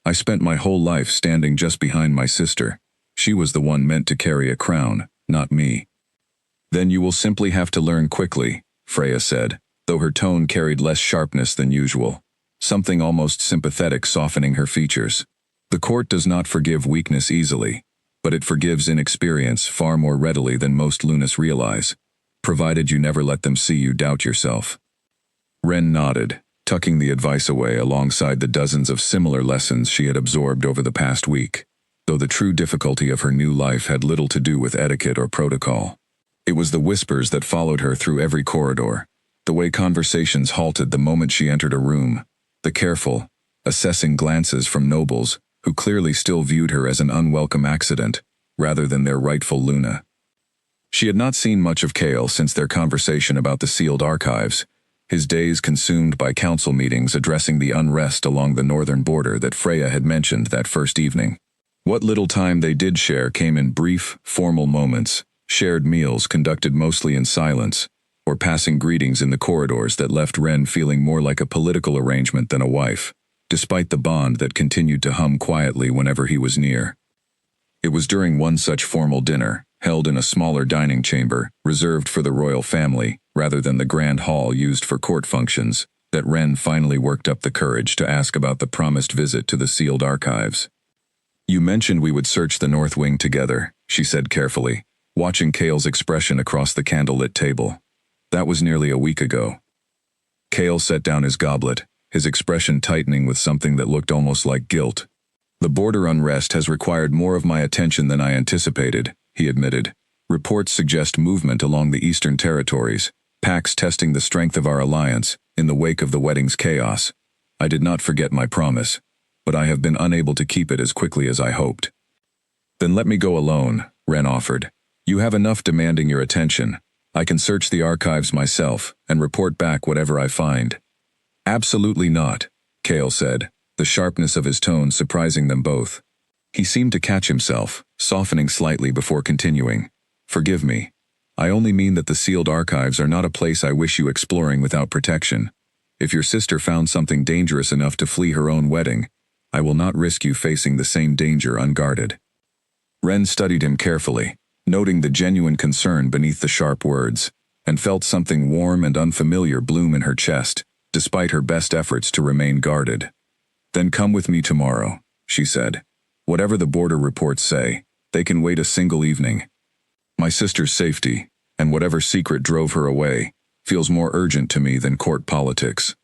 "I spent my whole life standing just behind my sister. She was the one meant to carry a crown, not me." "Then you will simply have to learn quickly," Freya said, though her tone carried less sharpness than usual, something almost sympathetic softening her features. "The court does not forgive weakness easily, but it forgives inexperience far more readily than most Lunas realize, provided you never let them see you doubt yourself." Wren nodded, tucking the advice away alongside the dozens of similar lessons she had absorbed over the past week, though the true difficulty of her new life had little to do with etiquette or protocol. It was the whispers that followed her through every corridor, the way conversations halted the moment she entered a room, the careful, assessing glances from nobles who clearly still viewed her as an unwelcome accident, rather than their rightful Luna. She had not seen much of Cale since their conversation about the sealed archives, his days consumed by council meetings addressing the unrest along the northern border that Freya had mentioned that first evening. What little time they did share came in brief, formal moments, shared meals conducted mostly in silence, or passing greetings in the corridors that left Wren feeling more like a political arrangement than a wife, despite the bond that continued to hum quietly whenever he was near. It was during one such formal dinner, held in a smaller dining chamber, reserved for the royal family, rather than the grand hall used for court functions, that Wren finally worked up the courage to ask about the promised visit to the sealed archives. "You mentioned we would search the North Wing together," she said carefully, watching Cale's expression across the candlelit table. "That was nearly a week ago." Cale set down his goblet, his expression tightening with something that looked almost like guilt. "The border unrest has required more of my attention than I anticipated," he admitted. "Reports suggest movement along the eastern territories, packs testing the strength of our alliance in the wake of the wedding's chaos. I did not forget my promise, but I have been unable to keep it as quickly as I hoped." "Then let me go alone," Wren offered. "You have enough demanding your attention. I can search the archives myself and report back whatever I find." "Absolutely not," Cale said, the sharpness of his tone surprising them both. He seemed to catch himself, softening slightly before continuing. "Forgive me. I only mean that the sealed archives are not a place I wish you exploring without protection. If your sister found something dangerous enough to flee her own wedding, I will not risk you facing the same danger unguarded." Wren studied him carefully, noting the genuine concern beneath the sharp words, and felt something warm and unfamiliar bloom in her chest, despite her best efforts to remain guarded. "Then come with me tomorrow," she said. "Whatever the border reports say, they can wait a single evening. My sister's safety, and whatever secret drove her away, feels more urgent to me than court politics."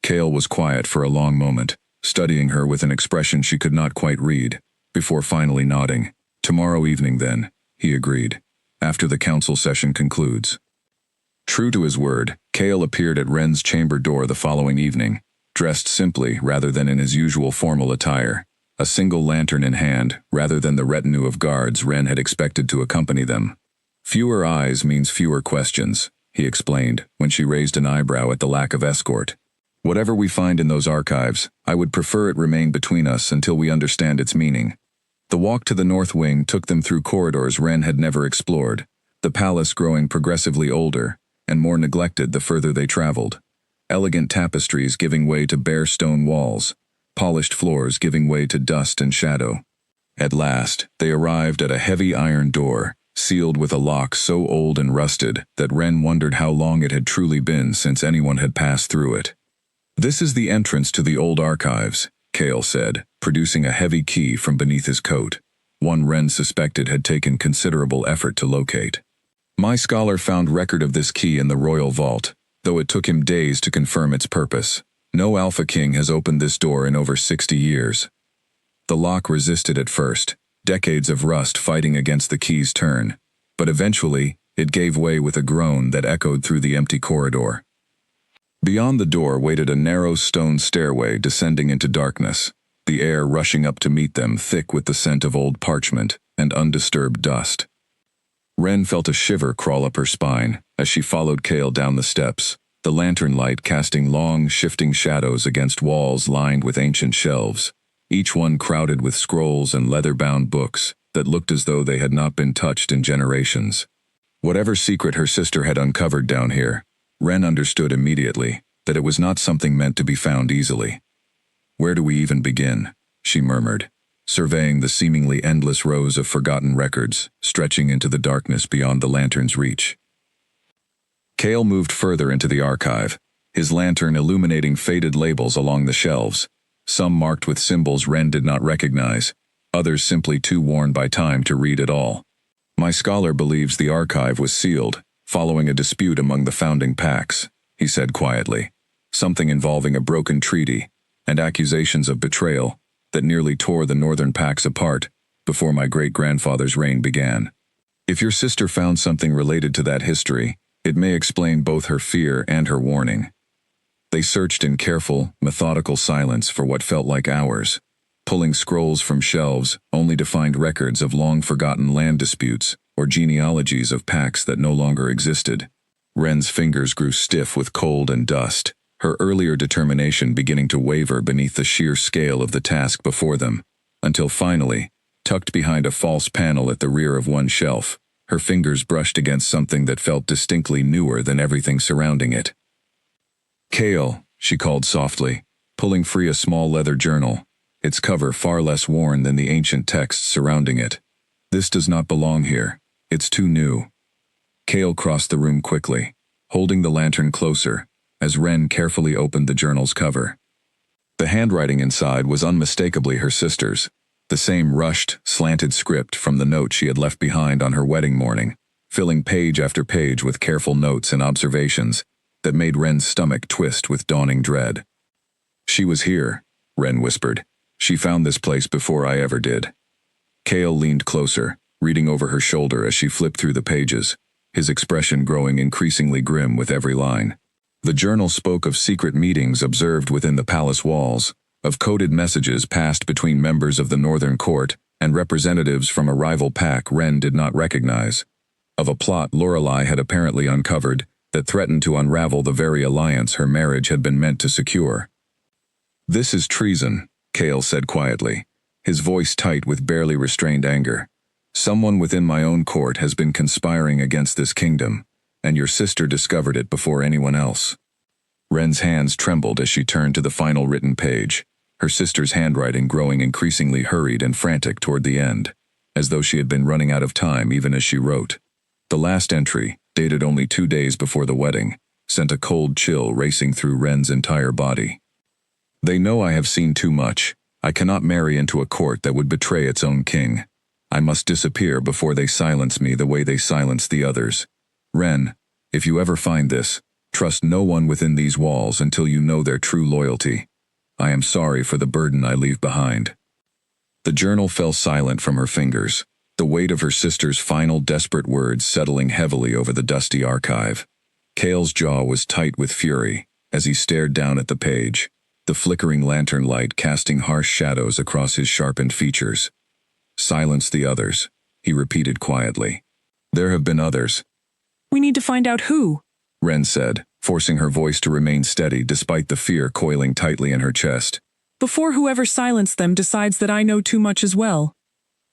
Cale was quiet for a long moment, studying her with an expression she could not quite read, before finally nodding. "Tomorrow evening then," he agreed, "after the council session concludes." True to his word, Cale appeared at Wren's chamber door the following evening, dressed simply rather than in his usual formal attire, a single lantern in hand rather than the retinue of guards Wren had expected to accompany them. "Fewer eyes means fewer questions," he explained when she raised an eyebrow at the lack of escort. "Whatever we find in those archives, I would prefer it remain between us until we understand its meaning." The walk to the North Wing took them through corridors Wren had never explored, the palace growing progressively older and more neglected the further they traveled. elegant tapestries giving way to bare stone walls, polished floors giving way to dust and shadow. At last, they arrived at a heavy iron door, sealed with a lock so old and rusted that Ren wondered how long it had truly been since anyone had passed through it. "This is the entrance to the old archives," Kale said, producing a heavy key from beneath his coat, one Ren suspected had taken considerable effort to locate. "My scholar found record of this key in the royal vault, though it took him days to confirm its purpose. No Alpha King has opened this door in over 60 years. The lock resisted at first, decades of rust fighting against the key's turn, but eventually, it gave way with a groan that echoed through the empty corridor. Beyond the door waited a narrow stone stairway descending into darkness, the air rushing up to meet them thick with the scent of old parchment and undisturbed dust. Ren felt a shiver crawl up her spine as she followed Kale down the steps, the lantern light casting long, shifting shadows against walls lined with ancient shelves, each one crowded with scrolls and leather-bound books that looked as though they had not been touched in generations. Whatever secret her sister had uncovered down here, Ren understood immediately that it was not something meant to be found easily. "Where do we even begin?" she murmured, surveying the seemingly endless rows of forgotten records stretching into the darkness beyond the lantern's reach. Kale moved further into the archive, his lantern illuminating faded labels along the shelves, some marked with symbols Ren did not recognize, others simply too worn by time to read at all. "My scholar believes the archive was sealed, following a dispute among the founding packs," he said quietly, "something involving a broken treaty and accusations of betrayal that nearly tore the northern packs apart before my great-grandfather's reign began. If your sister found something related to that history, it may explain both her fear and her warning." They searched in careful, methodical silence for what felt like hours, pulling scrolls from shelves only to find records of long-forgotten land disputes or genealogies of packs that no longer existed. Ren's fingers grew stiff with cold and dust, her earlier determination beginning to waver beneath the sheer scale of the task before them, until finally, tucked behind a false panel at the rear of one shelf, her fingers brushed against something that felt distinctly newer than everything surrounding it. "Kale," she called softly, pulling free a small leather journal, its cover far less worn than the ancient texts surrounding it. "This does not belong here. It's too new." Kale crossed the room quickly, holding the lantern closer, as Ren carefully opened the journal's cover. The handwriting inside was unmistakably her sister's, the same rushed, slanted script from the note she had left behind on her wedding morning, filling page after page with careful notes and observations that made Ren's stomach twist with dawning dread. "She was here," Ren whispered. "She found this place before I ever did." Kale leaned closer, reading over her shoulder as she flipped through the pages, his expression growing increasingly grim with every line. The journal spoke of secret meetings observed within the palace walls, of coded messages passed between members of the Northern Court and representatives from a rival pack Ren did not recognize, of a plot Lorelei had apparently uncovered that threatened to unravel the very alliance her marriage had been meant to secure. "This is treason," Kale said quietly, his voice tight with barely restrained anger. "Someone within my own court has been conspiring against this kingdom, and your sister discovered it before anyone else." Ren's hands trembled as she turned to the final written page, her sister's handwriting growing increasingly hurried and frantic toward the end, as though she had been running out of time even as she wrote. The last entry, dated only 2 days before the wedding, sent a cold chill racing through Ren's entire body. "They know I have seen too much. I cannot marry into a court that would betray its own king. I must disappear before they silence me the way they silenced the others. Ren, if you ever find this, trust no one within these walls until you know their true loyalty. I am sorry for the burden I leave behind." The journal fell silent from her fingers, the weight of her sister's final desperate words settling heavily over the dusty archive. Kale's jaw was tight with fury as he stared down at the page, the flickering lantern light casting harsh shadows across his sharpened features. "Silence the others," he repeated quietly. "There have been others."
"We need to find out who,"
Ren said, forcing her voice to remain steady despite the fear coiling tightly in her chest.
"before whoever silenced them decides that I know too much as well."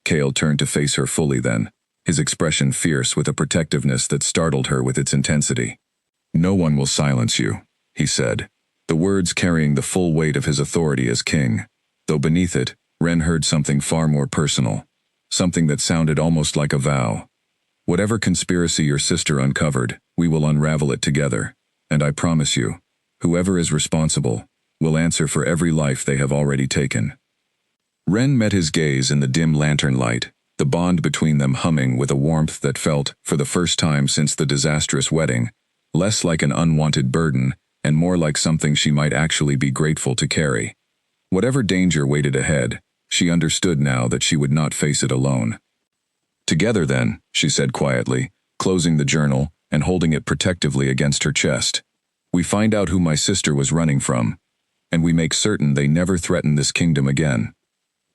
Kale turned to face her fully then, his expression fierce with a protectiveness that startled her with its intensity. "No one will silence you. he said, the words carrying the full weight of his authority as king, though beneath it, Ren heard something far more personal, something that sounded almost like a vow. Whatever conspiracy your sister uncovered, we will unravel it together, and I promise you, whoever is responsible will answer for every life they have already taken. Ren met his gaze in the dim lantern light, the bond between them humming with a warmth that felt, for the first time since the disastrous wedding, less like an unwanted burden and more like something she might actually be grateful to carry. Whatever danger waited ahead, she understood now that she would not face it alone. Together then, she said quietly, closing the journal and holding it protectively against her chest. We find out who my sister was running from, and we make certain they never threaten this kingdom again.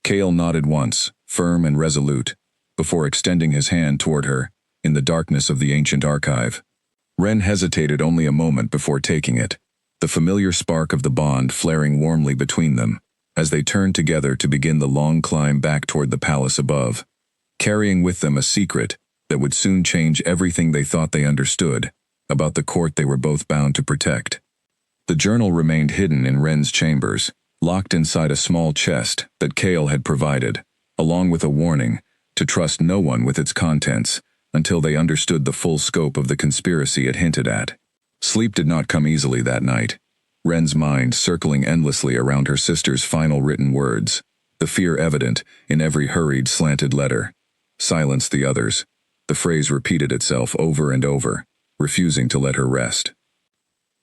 Kale nodded once, firm and resolute, before extending his hand toward her, in the darkness of the ancient archive. Ren hesitated only a moment before taking it, the familiar spark of the bond flaring warmly between them, as they turned together to begin the long climb back toward the palace above, carrying with them a secret that would soon change everything they thought they understood about the court they were both bound to protect. The journal remained hidden in Ren's chambers, locked inside a small chest that Kale had provided, along with a warning to trust no one with its contents until they understood the full scope of the conspiracy it hinted at. Sleep did not come easily that night, Ren's mind circling endlessly around her sister's final written words, the fear evident in every hurried, slanted letter. Silence the others. The phrase repeated itself over and over, refusing to let her rest.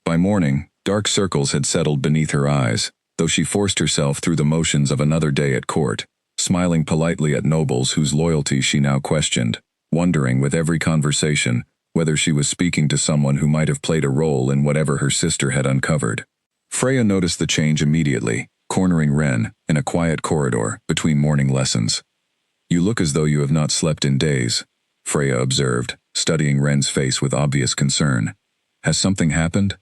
By morning, dark circles had settled beneath her eyes, though she forced herself through the motions of another day at court, smiling politely at nobles whose loyalty she now questioned, wondering with every conversation whether she was speaking to someone who might have played a role in whatever her sister had uncovered. Freya noticed the change immediately, cornering Ren in a quiet corridor between morning lessons. You look as though you have not slept in days, Freya observed, studying Ren's face with obvious concern. Has something happened?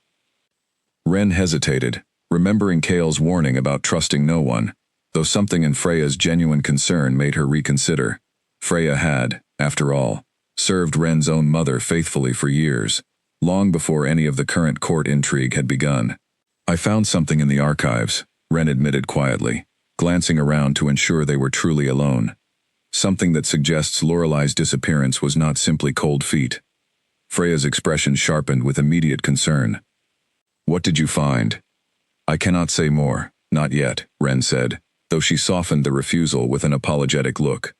Ren hesitated, remembering Kale's warning about trusting no one, though something in Freya's genuine concern made her reconsider. Freya had, after all, served Ren's own mother faithfully for years, long before any of the current court intrigue had begun. I found something in the archives, Ren admitted quietly, glancing around to ensure they were truly alone. Something that suggests Lorelei's disappearance was not simply cold feet. Freya's expression sharpened with immediate concern. What did you find? I cannot say more, not yet, Ren said, though she softened the refusal with an apologetic look.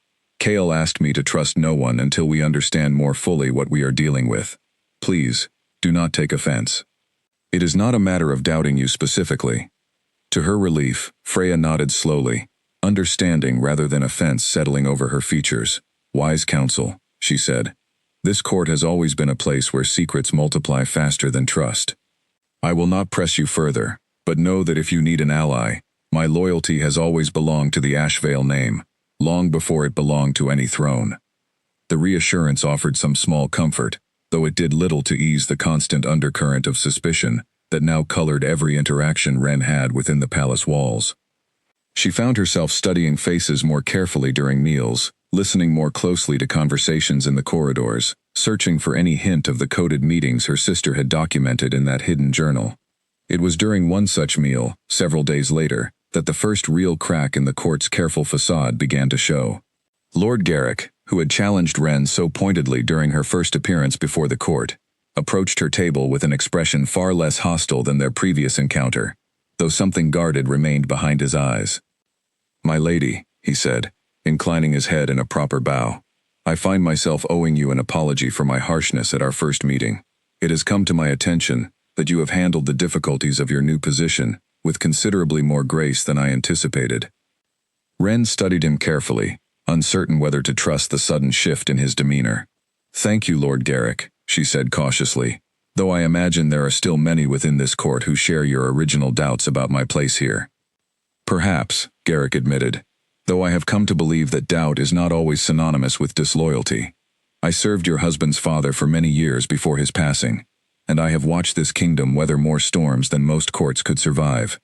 Kale asked me to trust no one until we understand more fully what we are dealing with. Please, do not take offense. It is not a matter of doubting you specifically. To her relief, Freya nodded slowly, understanding rather than offense settling over her features. Wise counsel, she said. This court has always been a place where secrets multiply faster than trust. I will not press you further, but know that if you need an ally, my loyalty has always belonged to the Ashvale name, long before it belonged to any throne. The reassurance offered some small comfort, though it did little to ease the constant undercurrent of suspicion that now colored every interaction Ren had within the palace walls. She found herself studying faces more carefully during meals, listening more closely to conversations in the corridors, searching for any hint of the coded meetings her sister had documented in that hidden journal. It was during one such meal, several days later, that the first real crack in the court's careful facade began to show. Lord Garrick, who had challenged Ren so pointedly during her first appearance before the court, approached her table with an expression far less hostile than their previous encounter, though something guarded remained behind his eyes. My lady, he said, inclining his head in a proper bow, I find myself owing you an apology for my harshness at our first meeting. It has come to my attention that you have handled the difficulties of your new position with considerably more grace than I anticipated. Ren studied him carefully, uncertain whether to trust the sudden shift in his demeanor. Thank you, Lord Garrick, she said cautiously, though I imagine there are still many within this court who share your original doubts about my place here. Perhaps, Garrick admitted, though I have come to believe that doubt is not always synonymous with disloyalty. I served your husband's father for many years before his passing, and I have watched this kingdom weather more storms than most courts could survive.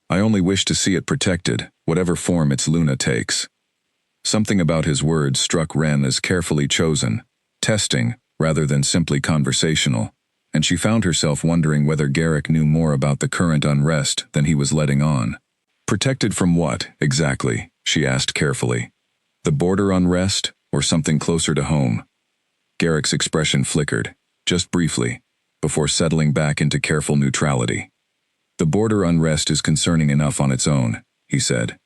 I only wish to see it protected, whatever form its Luna takes. Something about his words struck Ren as carefully chosen, testing, rather than simply conversational. and she found herself wondering whether Garrick knew more about the current unrest than he was letting on. Protected from what, exactly? She asked carefully. The border unrest, or something closer to home? Garrick's expression flickered, just briefly, before settling back into careful neutrality. The border unrest is concerning enough on its own, he said.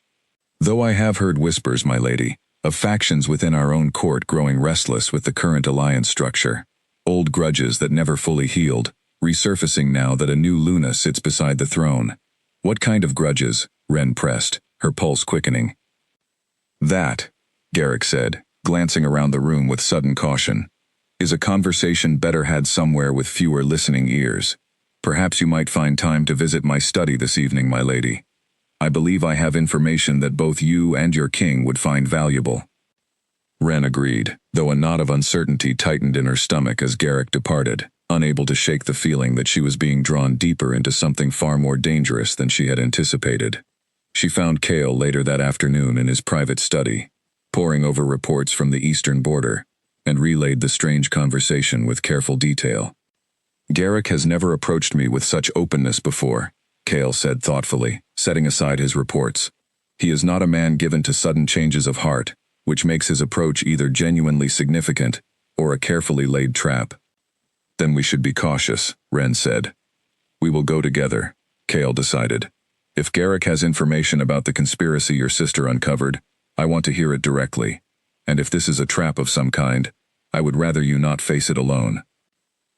Though I have heard whispers, my lady, of factions within our own court growing restless with the current alliance structure. Old grudges that never fully healed, resurfacing now that a new Luna sits beside the throne. What kind of grudges? Wren pressed, her pulse quickening. That, Garrick said, glancing around the room with sudden caution, is a conversation better had somewhere with fewer listening ears. Perhaps you might find time to visit my study this evening, my lady. I believe I have information that both you and your king would find valuable. Wren agreed, though a knot of uncertainty tightened in her stomach as Garrick departed, unable to shake the feeling that she was being drawn deeper into something far more dangerous than she had anticipated. She found Cale later that afternoon in his private study, poring over reports from the eastern border, and relayed the strange conversation with careful detail. Garrick has never approached me with such openness before, Cale said thoughtfully, setting aside his reports. He is not a man given to sudden changes of heart, which makes his approach either genuinely significant or a carefully laid trap. Then we should be cautious, Wren said. We will go together, Cale decided. If Garrick has information about the conspiracy your sister uncovered, I want to hear it directly. And if this is a trap of some kind, I would rather you not face it alone.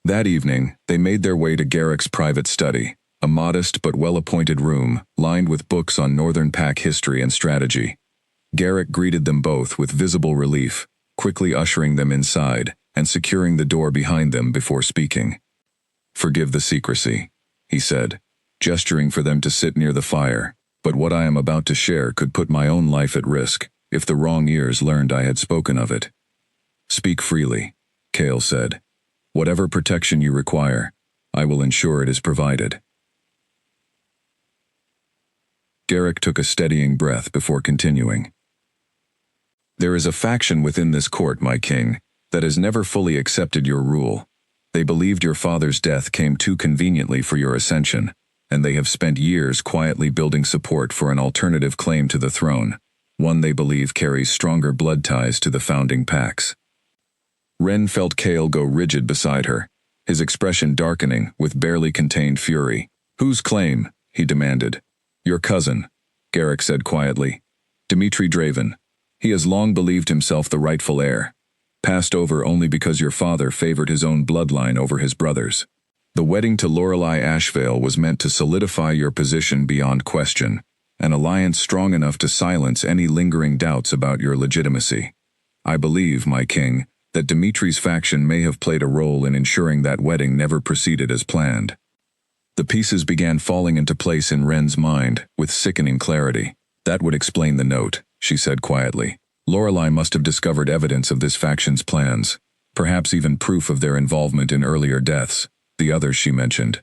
That evening, they made their way to Garrick's private study, a modest but well-appointed room lined with books on Northern Pack history and strategy. Garrick greeted them both with visible relief, quickly ushering them inside and securing the door behind them before speaking. Forgive the secrecy, he said, gesturing for them to sit near the fire, but what I am about to share could put my own life at risk if the wrong ears learned I had spoken of it. Speak freely, Cale said. Whatever protection you require, I will ensure it is provided. Garrick took a steadying breath before continuing. There is a faction within this court, my king, that has never fully accepted your rule. They believed your father's death came too conveniently for your ascension, and they have spent years quietly building support for an alternative claim to the throne, one they believe carries stronger blood ties to the founding packs. Wren felt Cale go rigid beside her, his expression darkening with barely contained fury. Whose claim? He demanded. Your cousin, Garrick said quietly. Dimitri Draven. He has long believed himself the rightful heir, passed over only because your father favored his own bloodline over his brother's. The wedding to Lorelei Ashvale was meant to solidify your position beyond question, an alliance strong enough to silence any lingering doubts about your legitimacy. I believe, my king, that Dimitri's faction may have played a role in ensuring that wedding never proceeded as planned. The pieces began falling into place in Wren's mind with sickening clarity. That would explain the note, she said quietly. Lorelei must have discovered evidence of this faction's plans, perhaps even proof of their involvement in earlier deaths, the others she mentioned.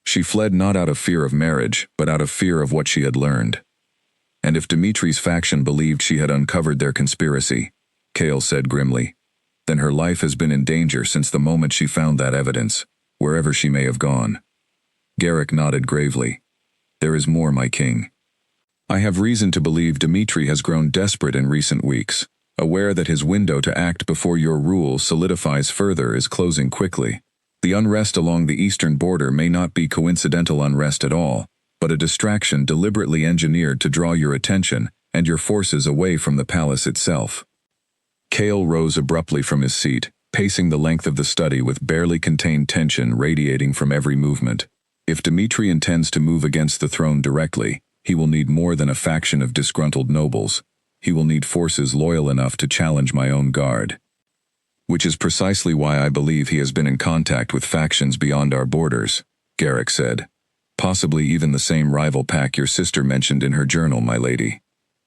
She fled not out of fear of marriage, but out of fear of what she had learned. And if Dimitri's faction believed she had uncovered their conspiracy, Cale said grimly, then her life has been in danger since the moment she found that evidence, wherever she may have gone. Garrick nodded gravely. There is more, my king. I have reason to believe Dimitri has grown desperate in recent weeks, aware that his window to act before your rule solidifies further is closing quickly. The unrest along the eastern border may not be coincidental unrest at all, but a distraction deliberately engineered to draw your attention and your forces away from the palace itself. Cale rose abruptly from his seat, pacing the length of the study with barely contained tension radiating from every movement. If Dimitri intends to move against the throne directly, he will need more than a faction of disgruntled nobles. He will need forces loyal enough to challenge my own guard. Which is precisely why I believe he has been in contact with factions beyond our borders, Garrick said. Possibly even the same rival pack your sister mentioned in her journal, my lady.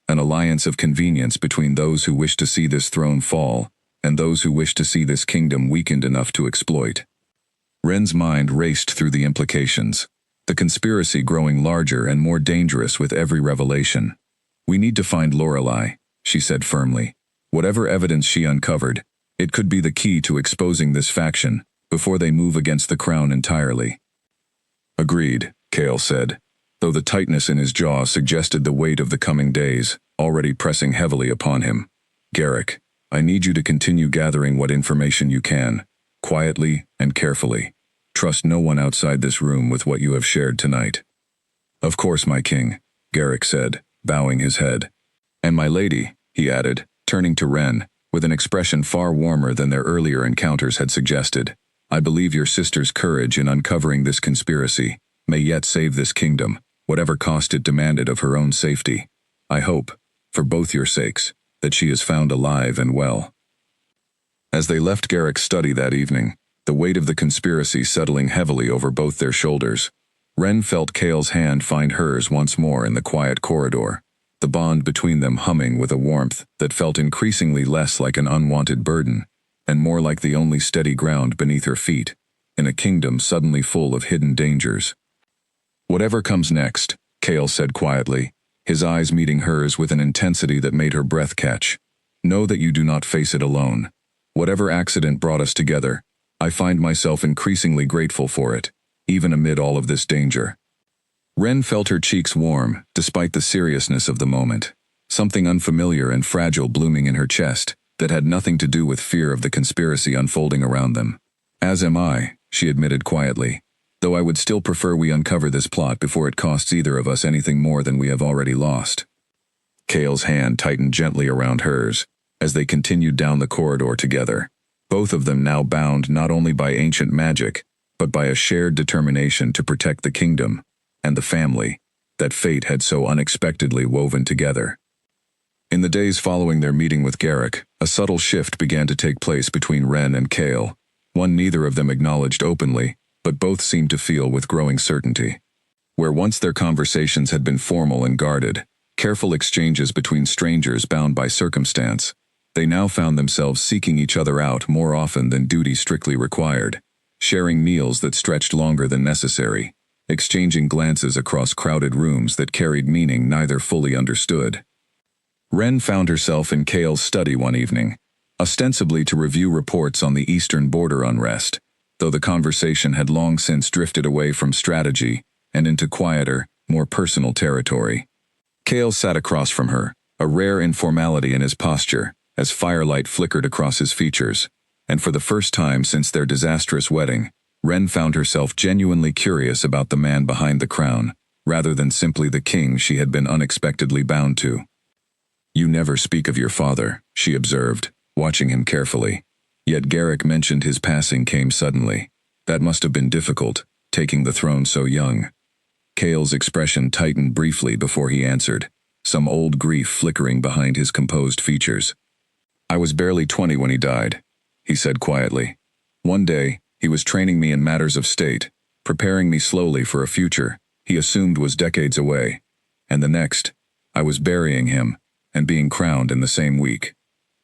An alliance of convenience between those who wish to see this throne fall and those who wish to see this kingdom weakened enough to exploit. Wren's mind raced through the implications, the conspiracy growing larger and more dangerous with every revelation. We need to find Lorelei, she said firmly. Whatever evidence she uncovered, it could be the key to exposing this faction, before they move against the crown entirely. Agreed, Cale said, though the tightness in his jaw suggested the weight of the coming days, already pressing heavily upon him. Garrick, I need you to continue gathering what information you can, quietly and carefully. Trust no one outside this room with what you have shared tonight. Of course, my king, Garrick said, bowing his head. And my lady, he added, turning to Ren, with an expression far warmer than their earlier encounters had suggested. I believe your sister's courage in uncovering this conspiracy may yet save this kingdom, whatever cost it demanded of her own safety. I hope, for both your sakes, that she is found alive and well. As they left Garrick's study that evening, the weight of the conspiracy settling heavily over both their shoulders, Ren felt Cale's hand find hers once more in the quiet corridor, the bond between them humming with a warmth that felt increasingly less like an unwanted burden, and more like the only steady ground beneath her feet, in a kingdom suddenly full of hidden dangers. Whatever comes next, Cale said quietly, his eyes meeting hers with an intensity that made her breath catch. Know that you do not face it alone. Whatever accident brought us together, I find myself increasingly grateful for it, even amid all of this danger. Ren felt her cheeks warm, despite the seriousness of the moment, something unfamiliar and fragile blooming in her chest that had nothing to do with fear of the conspiracy unfolding around them. As am I, she admitted quietly, though I would still prefer we uncover this plot before it costs either of us anything more than we have already lost. Cale's hand tightened gently around hers as they continued down the corridor together, both of them now bound not only by ancient magic, but by a shared determination to protect the kingdom and the family that fate had so unexpectedly woven together. In the days following their meeting with Garrick, a subtle shift began to take place between Ren and Cale, one neither of them acknowledged openly, but both seemed to feel with growing certainty. Where once their conversations had been formal and guarded, careful exchanges between strangers bound by circumstance, they now found themselves seeking each other out more often than duty strictly required, sharing meals that stretched longer than necessary, exchanging glances across crowded rooms that carried meaning neither fully understood. Ren found herself in Cale's study one evening, ostensibly to review reports on the eastern border unrest, though the conversation had long since drifted away from strategy and into quieter, more personal territory. Cale sat across from her, a rare informality in his posture, as firelight flickered across his features, and for the first time since their disastrous wedding, Ren found herself genuinely curious about the man behind the crown, rather than simply the king she had been unexpectedly bound to. You never speak of your father, she observed, watching him carefully. Yet Garrick mentioned his passing came suddenly. That must have been difficult, taking the throne so young. Cale's expression tightened briefly before he answered, some old grief flickering behind his composed features. I was barely 20 when he died, he said quietly. One day, he was training me in matters of state, preparing me slowly for a future he assumed was decades away, and the next, I was burying him and being crowned in the same week.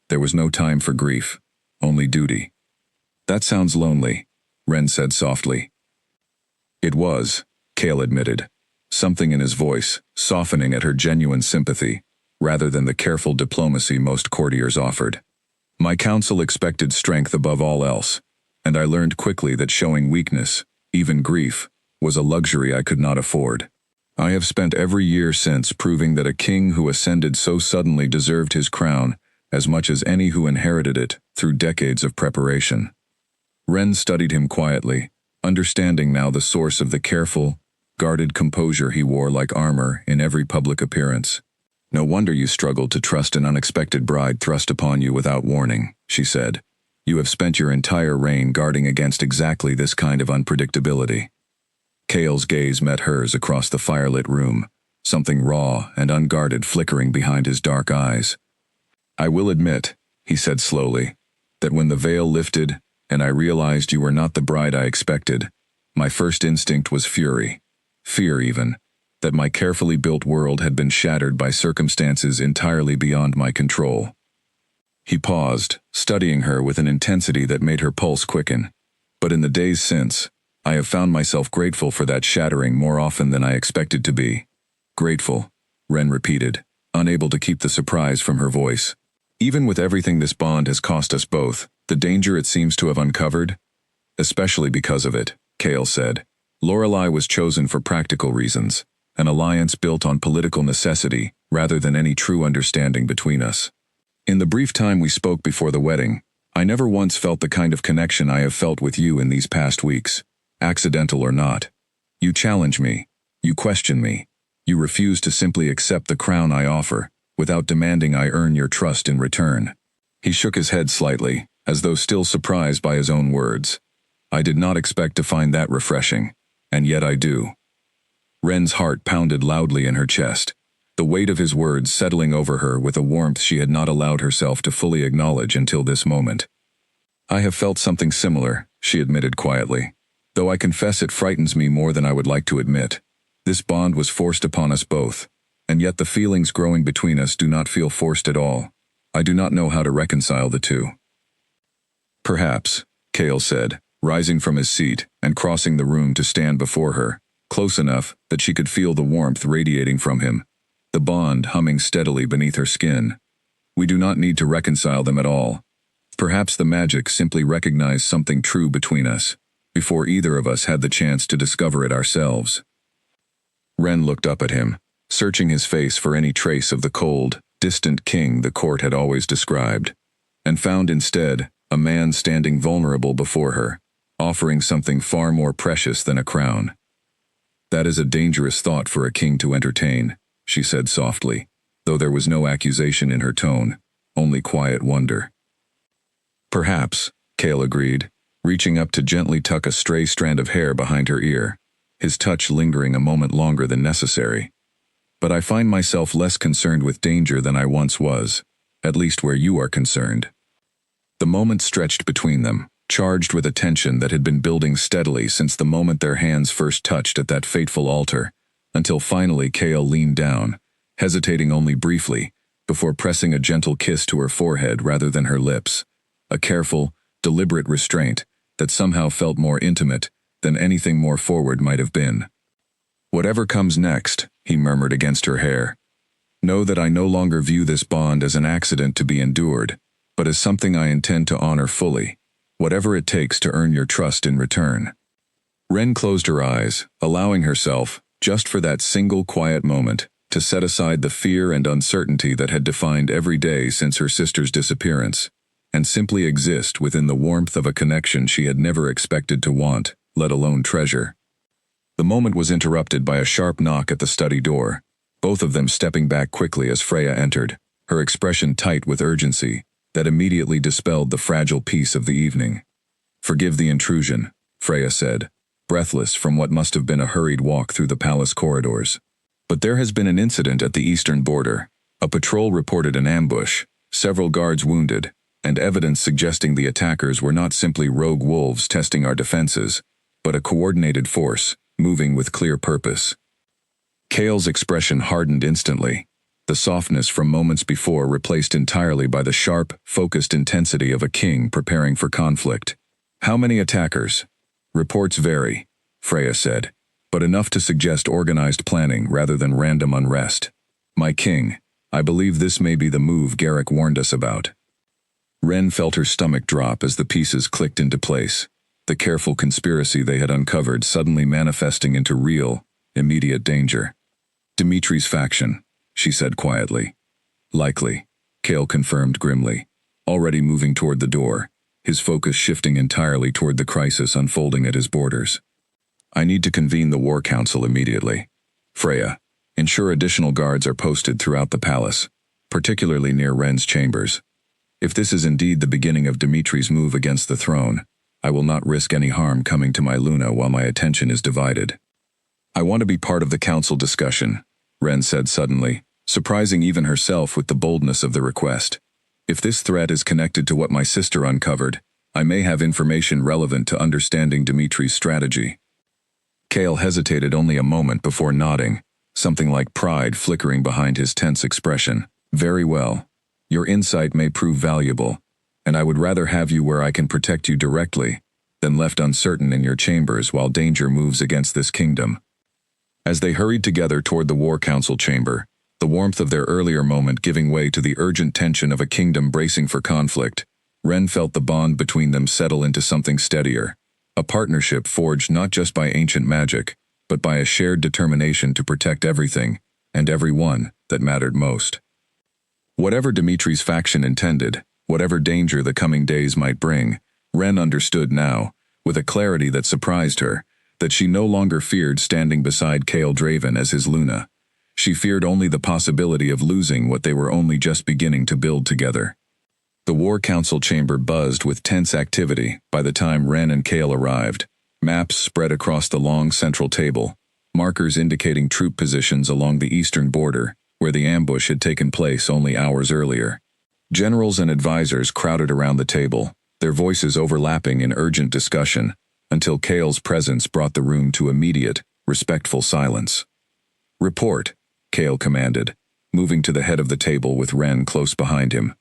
There was no time for grief, only duty. That sounds lonely, Ren said softly. It was, Cale admitted, something in his voice, softening at her genuine sympathy, rather than the careful diplomacy most courtiers offered. My counsel expected strength above all else, and I learned quickly that showing weakness, even grief, was a luxury I could not afford. I have spent every year since proving that a king who ascended so suddenly deserved his crown as much as any who inherited it through decades of preparation. Ren studied him quietly, understanding now the source of the careful, guarded composure he wore like armor in every public appearance. No wonder you struggled to trust an unexpected bride thrust upon you without warning, she said. You have spent your entire reign guarding against exactly this kind of unpredictability. Cale's gaze met hers across the firelit room, something raw and unguarded flickering behind his dark eyes. I will admit, he said slowly, that when the veil lifted and I realized you were not the bride I expected, my first instinct was fury, fear even, that my carefully built world had been shattered by circumstances entirely beyond my control. He paused, studying her with an intensity that made her pulse quicken. But in the days since, I have found myself grateful for that shattering more often than I expected to be. Grateful, Ren repeated, unable to keep the surprise from her voice. Even with everything this bond has cost us both, the danger it seems to have uncovered, Especially because of it, Kale said. Lorelei was chosen for practical reasons, an alliance built on political necessity rather than any true understanding between us. In the brief time we spoke before the wedding, I never once felt the kind of connection I have felt with you in these past weeks, accidental or not. You challenge me. You question me. You refuse to simply accept the crown I offer, without demanding I earn your trust in return. He shook his head slightly, as though still surprised by his own words. I did not expect to find that refreshing, and yet I do. Wren's heart pounded loudly in her chest, the weight of his words settling over her with a warmth she had not allowed herself to fully acknowledge until this moment. I have felt something similar, she admitted quietly, though I confess it frightens me more than I would like to admit. This bond was forced upon us both, and yet the feelings growing between us do not feel forced at all. I do not know how to reconcile the two. Perhaps, Kale said, rising from his seat and crossing the room to stand before her, close enough that she could feel the warmth radiating from him, the bond humming steadily beneath her skin. We do not need to reconcile them at all. Perhaps the magic simply recognized something true between us, before either of us had the chance to discover it ourselves. Wren looked up at him, searching his face for any trace of the cold, distant king the court had always described, and found instead a man standing vulnerable before her, offering something far more precious than a crown. That is a dangerous thought for a king to entertain, she said softly, though there was no accusation in her tone, only quiet wonder. Perhaps, Kale agreed, reaching up to gently tuck a stray strand of hair behind her ear, his touch lingering a moment longer than necessary. But I find myself less concerned with danger than I once was, at least where you are concerned. The moment stretched between them, charged with a tension that had been building steadily since the moment their hands first touched at that fateful altar, until finally Kale leaned down, hesitating only briefly, before pressing a gentle kiss to her forehead rather than her lips, a careful, deliberate restraint that somehow felt more intimate than anything more forward might have been. Whatever comes next, he murmured against her hair. Know that I no longer view this bond as an accident to be endured, but as something I intend to honor fully, whatever it takes to earn your trust in return. Wren closed her eyes, allowing herself, just for that single quiet moment, to set aside the fear and uncertainty that had defined every day since her sister's disappearance, and simply exist within the warmth of a connection she had never expected to want, let alone treasure. The moment was interrupted by a sharp knock at the study door, both of them stepping back quickly as Freya entered, her expression tight with urgency that immediately dispelled the fragile peace of the evening. Forgive the intrusion, Freya said, breathless from what must have been a hurried walk through the palace corridors. But there has been an incident at the eastern border. A patrol reported an ambush, several guards wounded, and evidence suggesting the attackers were not simply rogue wolves testing our defenses, but a coordinated force, moving with clear purpose. Kale's expression hardened instantly, the softness from moments before replaced entirely by the sharp, focused intensity of a king preparing for conflict. How many attackers? Reports vary, Freya said, but enough to suggest organized planning rather than random unrest. My king, I believe this may be the move Garrick warned us about. Wren felt her stomach drop as the pieces clicked into place, the careful conspiracy they had uncovered suddenly manifesting into real, immediate danger. Dimitri's faction, she said quietly. Likely, Kale confirmed grimly, already moving toward the door, his focus shifting entirely toward the crisis unfolding at his borders. I need to convene the War Council immediately. Freya, ensure additional guards are posted throughout the palace, particularly near Wren's chambers. If this is indeed the beginning of Dimitri's move against the throne, I will not risk any harm coming to my Luna while my attention is divided. I want to be part of the council discussion, Wren said suddenly, surprising even herself with the boldness of the request. If this threat is connected to what my sister uncovered, I may have information relevant to understanding Dimitri's strategy. Kale hesitated only a moment before nodding, something like pride flickering behind his tense expression. Very well. Your insight may prove valuable, and I would rather have you where I can protect you directly than left uncertain in your chambers while danger moves against this kingdom. As they hurried together toward the War Council chamber, the warmth of their earlier moment giving way to the urgent tension of a kingdom bracing for conflict, Wren felt the bond between them settle into something steadier, A partnership forged not just by ancient magic, but by a shared determination to protect everything and everyone that mattered most. Whatever Dimitri's faction intended, whatever danger the coming days might bring, Ren understood now, with a clarity that surprised her, that she no longer feared standing beside Kael Draven as his Luna. She feared only the possibility of losing what they were only just beginning to build together. The War Council chamber buzzed with tense activity by the time Ren and Kael arrived. Maps spread across the long central table, markers indicating troop positions along the eastern border, where the ambush had taken place only hours earlier. Generals and advisors crowded around the table, their voices overlapping in urgent discussion, until Kael's presence brought the room to immediate, respectful silence. "Report," Kael commanded, moving to the head of the table with Ren close behind him.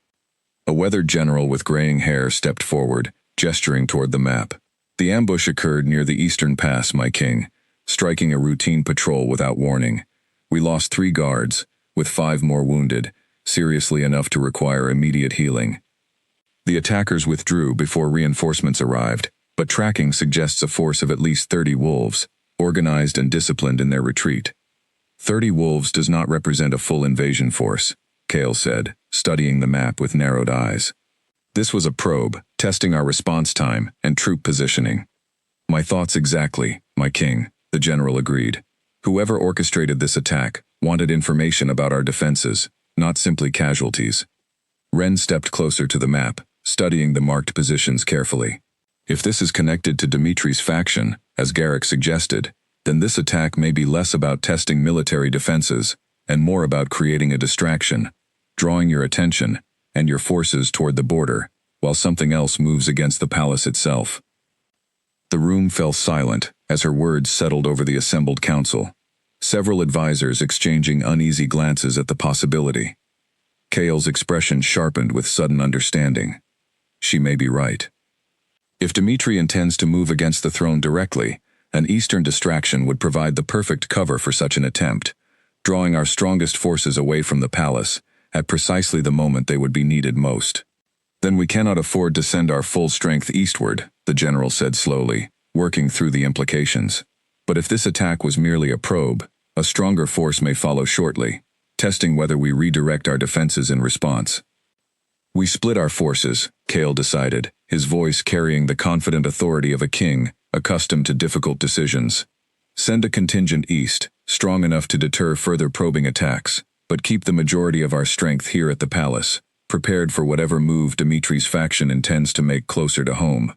A weathered general with graying hair stepped forward, gesturing toward the map. "The ambush occurred near the eastern pass, my king, striking a routine patrol without warning. We lost 3 guards, with 5 more wounded, seriously enough to require immediate healing. The attackers withdrew before reinforcements arrived, but tracking suggests a force of at least 30 wolves, organized and disciplined in their retreat." 30 wolves does not represent a full invasion force, Kael said, studying the map with narrowed eyes. "This was a probe, testing our response time and troop positioning." "My thoughts exactly, my king," the general agreed. "Whoever orchestrated this attack wanted information about our defenses, not simply casualties." Ren stepped closer to the map, studying the marked positions carefully. "If this is connected to Dimitri's faction, as Garrick suggested, then this attack may be less about testing military defenses and more about creating a distraction, drawing your attention and your forces toward the border, while something else moves against the palace itself." The room fell silent as her words settled over the assembled council, several advisors exchanging uneasy glances at the possibility. Kael's expression sharpened with sudden understanding. She may be right. If Dimitri intends to move against the throne directly, an eastern distraction would provide the perfect cover for such an attempt, drawing our strongest forces away from the palace at precisely the moment they would be needed most. "Then we cannot afford to send our full strength eastward," the general said slowly, working through the implications. "But if this attack was merely a probe, a stronger force may follow shortly, testing whether we redirect our defenses in response." "We split our forces," Kael decided, his voice carrying the confident authority of a king, accustomed to difficult decisions. "Send a contingent east, strong enough to deter further probing attacks, but keep the majority of our strength here at the palace, prepared for whatever move Dimitri's faction intends to make closer to home."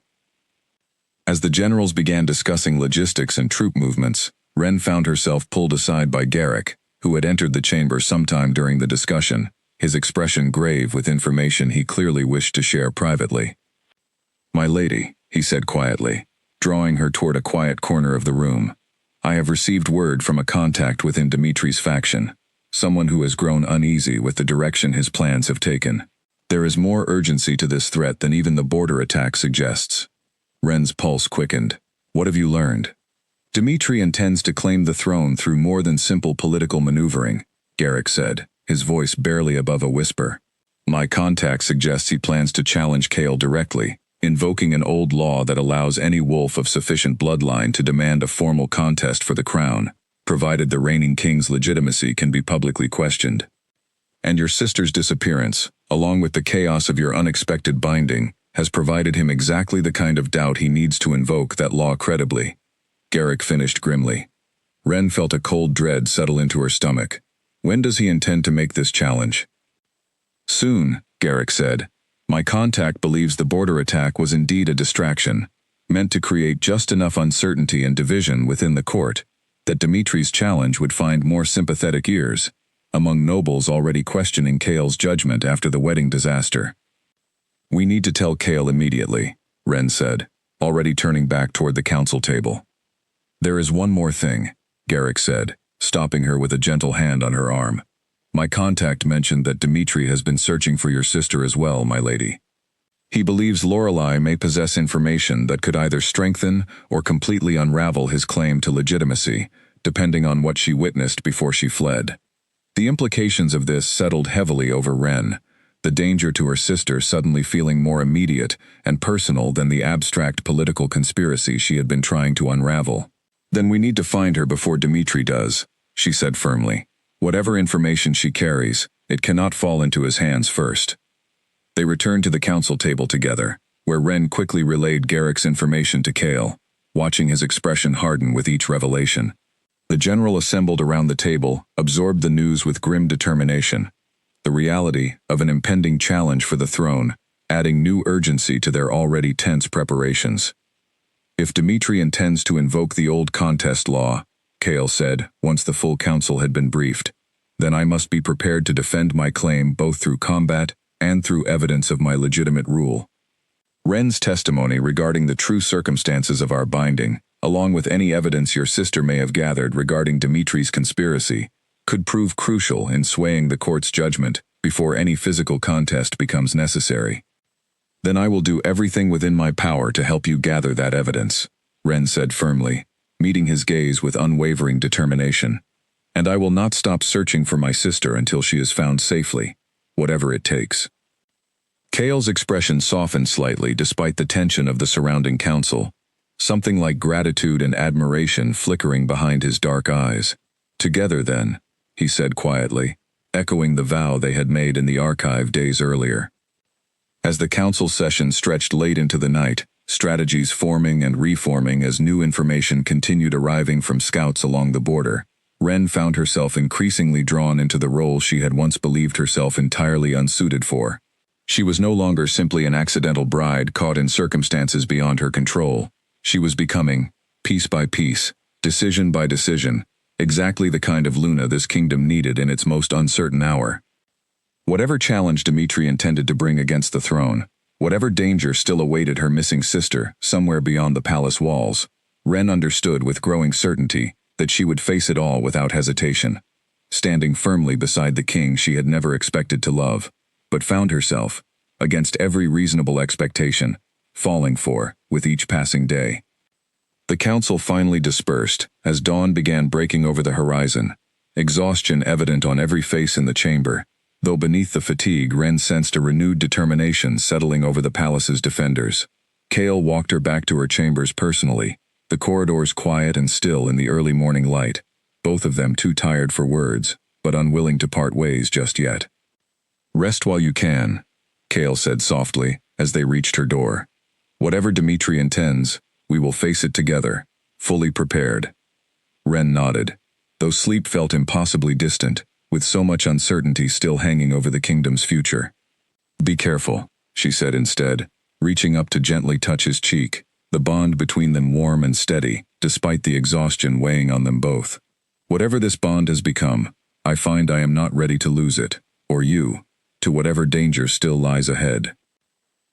As the generals began discussing logistics and troop movements, Ren found herself pulled aside by Garrick, who had entered the chamber sometime during the discussion, his expression grave with information he clearly wished to share privately. "My lady," he said quietly, drawing her toward a quiet corner of the room, "I have received word from a contact within Dimitri's faction, someone who has grown uneasy with the direction his plans have taken. There is more urgency to this threat than even the border attack suggests." Ren's pulse quickened. "What have you learned?" "Dimitri intends to claim the throne through more than simple political maneuvering," Garrick said, his voice barely above a whisper. "My contact suggests he plans to challenge Kael directly, invoking an old law that allows any wolf of sufficient bloodline to demand a formal contest for the crown, provided the reigning king's legitimacy can be publicly questioned. And your sister's disappearance, along with the chaos of your unexpected binding, has provided him exactly the kind of doubt he needs to invoke that law credibly," Garrick finished grimly. Ren felt a cold dread settle into her stomach. When does he intend to make this challenge? "Soon," Garrick said. "My contact believes the border attack was indeed a distraction, meant to create just enough uncertainty and division within the court that Dimitri's challenge would find more sympathetic ears, among nobles already questioning Kael's judgment after the wedding disaster." "We need to tell Kael immediately," Ren said, already turning back toward the council table. "There is one more thing," Garrick said, stopping her with a gentle hand on her arm. "My contact mentioned that Dimitri has been searching for your sister as well, my lady. He believes Lorelei may possess information that could either strengthen or completely unravel his claim to legitimacy, depending on what she witnessed before she fled." The implications of this settled heavily over Ren, the danger to her sister suddenly feeling more immediate and personal than the abstract political conspiracy she had been trying to unravel. "Then we need to find her before Dmitri does," she said firmly. "Whatever information she carries, it cannot fall into his hands first." They returned to the council table together, where Wren quickly relayed Garrick's information to Cale, watching his expression harden with each revelation. The general assembled around the table, absorbed the news with grim determination, the reality of an impending challenge for the throne, adding new urgency to their already tense preparations. "If Dmitri intends to invoke the old contest law," Cale said, once the full council had been briefed, "then I must be prepared to defend my claim both through combat and through evidence of my legitimate rule. Wren's testimony regarding the true circumstances of our binding, along with any evidence your sister may have gathered regarding Dmitri's conspiracy, could prove crucial in swaying the court's judgment before any physical contest becomes necessary." "Then I will do everything within my power to help you gather that evidence," Wren said firmly, meeting his gaze with unwavering determination. "And I will not stop searching for my sister until she is found safely, whatever it takes." Cale's expression softened slightly despite the tension of the surrounding council, something like gratitude and admiration flickering behind his dark eyes. "Together then," he said quietly, echoing the vow they had made in the archive days earlier. As the council session stretched late into the night, strategies forming and reforming as new information continued arriving from scouts along the border, Wren found herself increasingly drawn into the role she had once believed herself entirely unsuited for. She was no longer simply an accidental bride caught in circumstances beyond her control. She was becoming, piece by piece, decision by decision, exactly the kind of Luna this kingdom needed in its most uncertain hour. Whatever challenge Dmitri intended to bring against the throne, whatever danger still awaited her missing sister somewhere beyond the palace walls, Wren understood with growing certainty that she would face it all without hesitation, standing firmly beside the king she had never expected to love, but found herself, against every reasonable expectation, falling for with each passing day. The council finally dispersed as dawn began breaking over the horizon, exhaustion evident on every face in the chamber, though beneath the fatigue Wren sensed a renewed determination settling over the palace's defenders. Cale walked her back to her chambers personally, the corridors quiet and still in the early morning light, both of them too tired for words, but unwilling to part ways just yet. "Rest while you can," Cale said softly as they reached her door. "Whatever Dmitri intends, we will face it together, fully prepared." Wren nodded, though sleep felt impossibly distant, with so much uncertainty still hanging over the kingdom's future. "Be careful," she said instead, reaching up to gently touch his cheek, the bond between them warm and steady, despite the exhaustion weighing on them both. "Whatever this bond has become, I find I am not ready to lose it, or you, to whatever danger still lies ahead."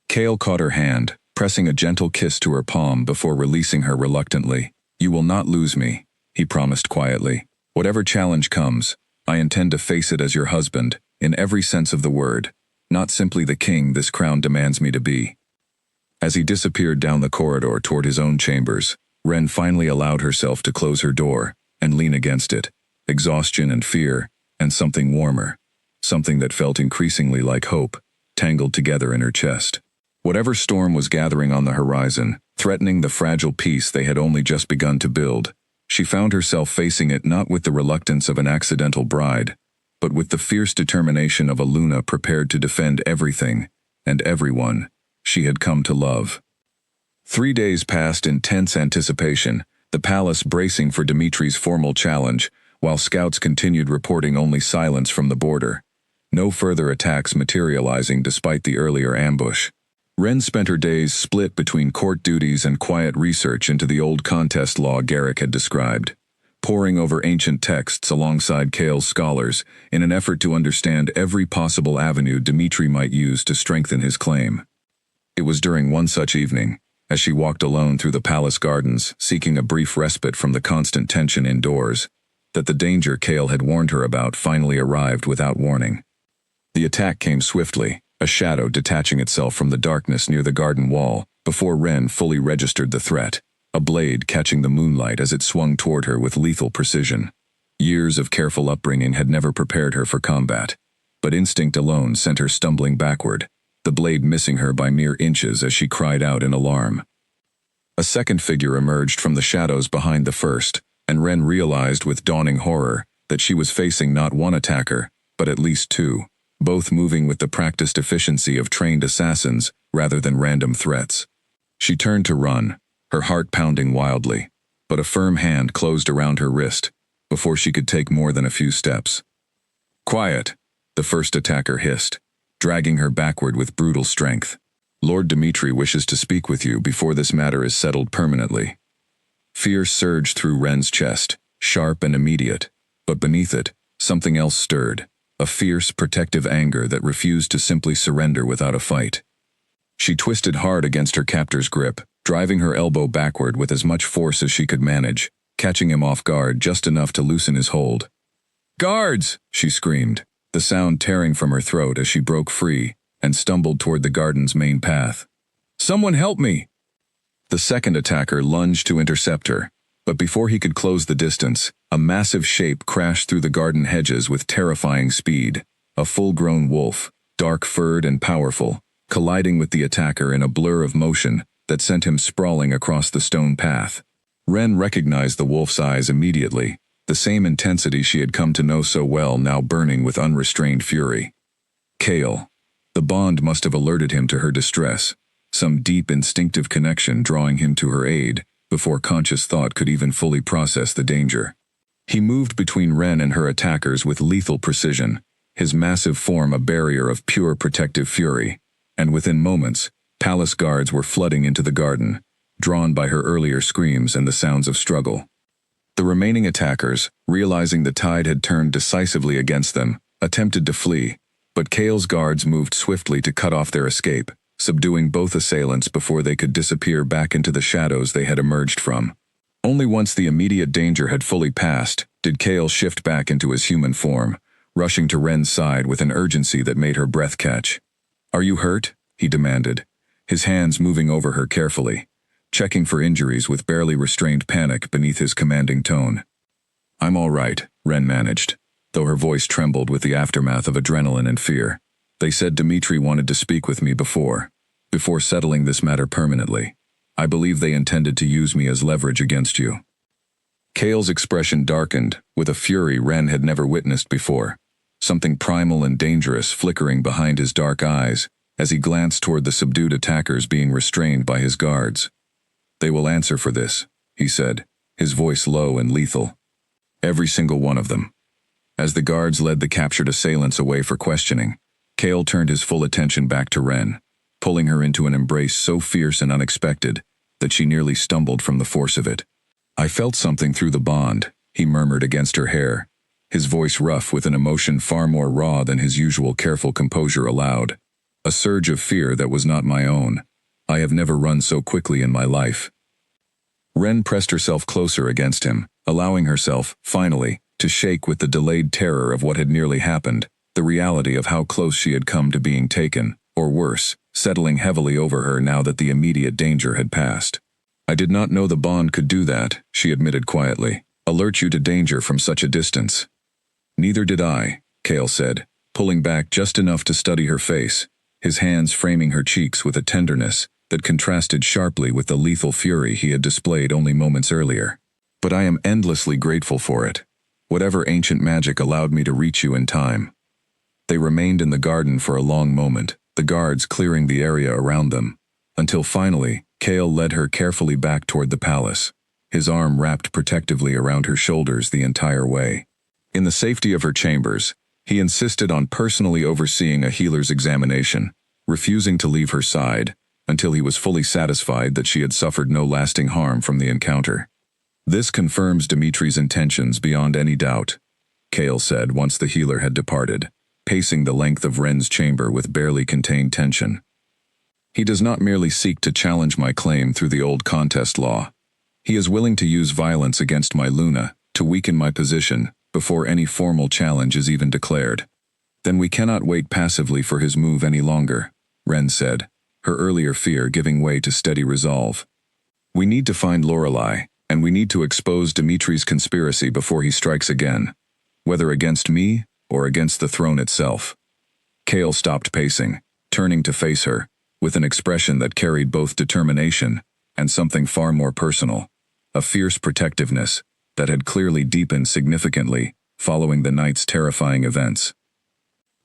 Cale caught her hand, pressing a gentle kiss to her palm before releasing her reluctantly. "You will not lose me," he promised quietly. "Whatever challenge comes, I intend to face it as your husband, in every sense of the word, not simply the king this crown demands me to be." As he disappeared down the corridor toward his own chambers, Wren finally allowed herself to close her door and lean against it, exhaustion and fear, and something warmer, something that felt increasingly like hope, tangled together in her chest. Whatever storm was gathering on the horizon, threatening the fragile peace they had only just begun to build, she found herself facing it not with the reluctance of an accidental bride, but with the fierce determination of a Luna prepared to defend everything and everyone she had come to love. 3 days passed in tense anticipation, the palace bracing for Dmitri's formal challenge, while scouts continued reporting only silence from the border, no further attacks materializing despite the earlier ambush. Wren spent her days split between court duties and quiet research into the old contest law Garrick had described, poring over ancient texts alongside Cale's scholars in an effort to understand every possible avenue Dmitri might use to strengthen his claim. It was during one such evening, as she walked alone through the palace gardens, seeking a brief respite from the constant tension indoors, that the danger Cale had warned her about finally arrived without warning. The attack came swiftly, a shadow detaching itself from the darkness near the garden wall, before Wren fully registered the threat, a blade catching the moonlight as it swung toward her with lethal precision. Years of careful upbringing had never prepared her for combat. but instinct alone sent her stumbling backward, the blade missing her by mere inches as she cried out in alarm. A second figure emerged from the shadows behind the first, and Ren realized with dawning horror that she was facing not one attacker, but at least two, both moving with the practiced efficiency of trained assassins rather than random threats. She turned to run, her heart pounding wildly, but a firm hand closed around her wrist before she could take more than a few steps. "Quiet," the first attacker hissed, dragging her backward with brutal strength. "Lord Dimitri wishes to speak with you before this matter is settled permanently." Fear surged through Ren's chest, sharp and immediate, but beneath it, something else stirred, a fierce, protective anger that refused to simply surrender without a fight. She twisted hard against her captor's grip, driving her elbow backward with as much force as she could manage, catching him off guard just enough to loosen his hold. "Guards!" she screamed, the sound tearing from her throat as she broke free and stumbled toward the garden's main path. "Someone help me!" The second attacker lunged to intercept her, but before he could close the distance, a massive shape crashed through the garden hedges with terrifying speed, a full-grown wolf, dark-furred and powerful, colliding with the attacker in a blur of motion that sent him sprawling across the stone path. Ren recognized the wolf's eyes immediately, the same intensity she had come to know so well now burning with unrestrained fury. Kale. The bond must have alerted him to her distress, some deep instinctive connection drawing him to her aid before conscious thought could even fully process the danger. He moved between Ren and her attackers with lethal precision, his massive form a barrier of pure protective fury, and within moments, palace guards were flooding into the garden, drawn by her earlier screams and the sounds of struggle. The remaining attackers, realizing the tide had turned decisively against them, attempted to flee, but Kale's guards moved swiftly to cut off their escape, subduing both assailants before they could disappear back into the shadows they had emerged from. Only once the immediate danger had fully passed did Kale shift back into his human form, rushing to Ren's side with an urgency that made her breath catch. "Are you hurt?" he demanded, his hands moving over her carefully, checking for injuries with barely restrained panic beneath his commanding tone. "I'm all right," Ren managed, though her voice trembled with the aftermath of adrenaline and fear. "They said Dimitri wanted to speak with me before settling this matter permanently. I believe they intended to use me as leverage against you." Kale's expression darkened with a fury Ren had never witnessed before, something primal and dangerous flickering behind his dark eyes as he glanced toward the subdued attackers being restrained by his guards. "They will answer for this," he said, his voice low and lethal. "Every single one of them." As the guards led the captured assailants away for questioning, Kale turned his full attention back to Ren, pulling her into an embrace so fierce and unexpected that she nearly stumbled from the force of it. "I felt something through the bond," he murmured against her hair, his voice rough with an emotion far more raw than his usual careful composure allowed. "A surge of fear that was not my own. I have never run so quickly in my life." Ren pressed herself closer against him, allowing herself, finally, to shake with the delayed terror of what had nearly happened, the reality of how close she had come to being taken, or worse, settling heavily over her now that the immediate danger had passed. "I did not know the bond could do that," she admitted quietly, "alert you to danger from such a distance." "Neither did I," Kale said, pulling back just enough to study her face, his hands framing her cheeks with a tenderness that contrasted sharply with the lethal fury he had displayed only moments earlier. "But I am endlessly grateful for it. Whatever ancient magic allowed me to reach you in time." They remained in the garden for a long moment, the guards clearing the area around them, until finally, Kale led her carefully back toward the palace, his arm wrapped protectively around her shoulders the entire way. In the safety of her chambers, he insisted on personally overseeing a healer's examination, refusing to leave her side until he was fully satisfied that she had suffered no lasting harm from the encounter. "This confirms Dimitri's intentions beyond any doubt," Kale said once the healer had departed, pacing the length of Ren's chamber with barely contained tension. "He does not merely seek to challenge my claim through the old contest law. He is willing to use violence against my Luna to weaken my position before any formal challenge is even declared." "Then we cannot wait passively for his move any longer," Ren said, her earlier fear giving way to steady resolve. "We need to find Lorelei, and we need to expose Dimitri's conspiracy before he strikes again, whether against me or against the throne itself." Kale stopped pacing, turning to face her, with an expression that carried both determination and something far more personal, a fierce protectiveness that had clearly deepened significantly following the night's terrifying events.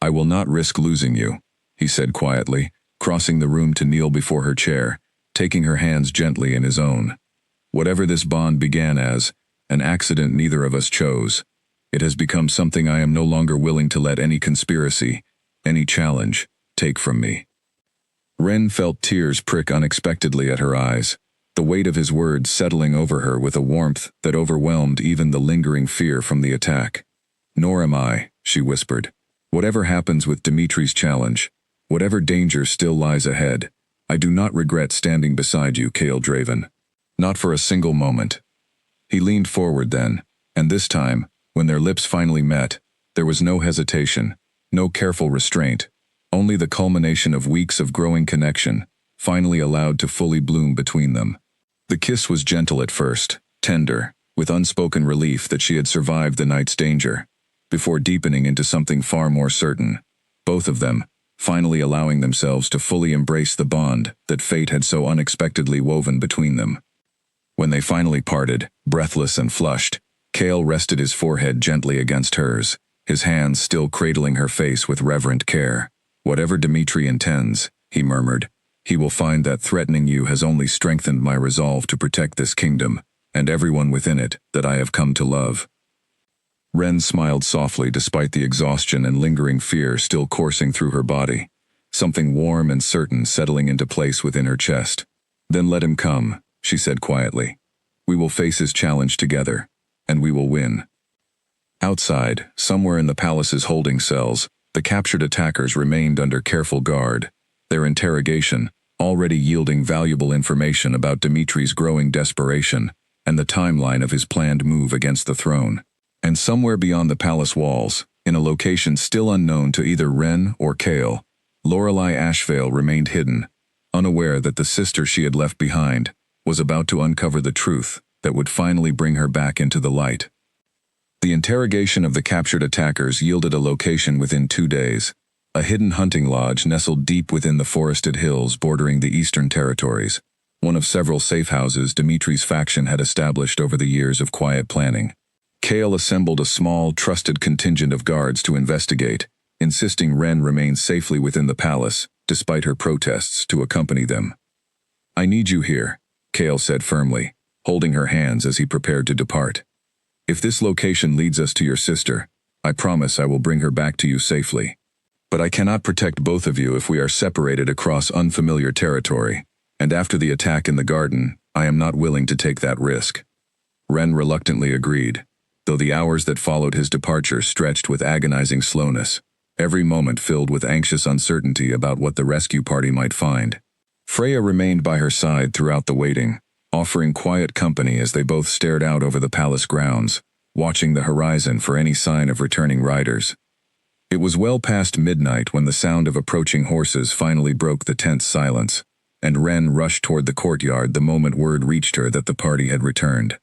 "I will not risk losing you," he said quietly, crossing the room to kneel before her chair, taking her hands gently in his own. "Whatever this bond began as, an accident neither of us chose, it has become something I am no longer willing to let any conspiracy, any challenge, take from me." Ren felt tears prick unexpectedly at her eyes, the weight of his words settling over her with a warmth that overwhelmed even the lingering fear from the attack. "Nor am I," she whispered. "Whatever happens with Dimitri's challenge, whatever danger still lies ahead, I do not regret standing beside you, Kale Draven. Not for a single moment." He leaned forward then, and this time, when their lips finally met, there was no hesitation, no careful restraint, only the culmination of weeks of growing connection, finally allowed to fully bloom between them. The kiss was gentle at first, tender, with unspoken relief that she had survived the night's danger, before deepening into something far more certain, both of them finally allowing themselves to fully embrace the bond that fate had so unexpectedly woven between them. When they finally parted, breathless and flushed, Kale rested his forehead gently against hers, his hands still cradling her face with reverent care. "Whatever Dimitri intends," he murmured, "he will find that threatening you has only strengthened my resolve to protect this kingdom, and everyone within it that I have come to love." Ren smiled softly despite the exhaustion and lingering fear still coursing through her body, something warm and certain settling into place within her chest. "Then let him come," she said quietly. "We will face his challenge together, and we will win." Outside, somewhere in the palace's holding cells, the captured attackers remained under careful guard, their interrogation already yielding valuable information about Dimitri's growing desperation and the timeline of his planned move against the throne. And somewhere beyond the palace walls, in a location still unknown to either Ren or Kale, Lorelei Ashvale remained hidden, unaware that the sister she had left behind was about to uncover the truth that would finally bring her back into the light. The interrogation of the captured attackers yielded a location within 2 days, a hidden hunting lodge nestled deep within the forested hills bordering the Eastern Territories, one of several safe houses Dimitri's faction had established over the years of quiet planning. Kale assembled a small, trusted contingent of guards to investigate, insisting Ren remain safely within the palace, despite her protests to accompany them. "I need you here," Kale said firmly, holding her hands as he prepared to depart. "If this location leads us to your sister, I promise I will bring her back to you safely. But I cannot protect both of you if we are separated across unfamiliar territory, and after the attack in the garden, I am not willing to take that risk." Ren reluctantly agreed, though the hours that followed his departure stretched with agonizing slowness, every moment filled with anxious uncertainty about what the rescue party might find. Freya remained by her side throughout the waiting, offering quiet company as they both stared out over the palace grounds, watching the horizon for any sign of returning riders. It was well past midnight when the sound of approaching horses finally broke the tense silence, and Ren rushed toward the courtyard the moment word reached her that the party had returned.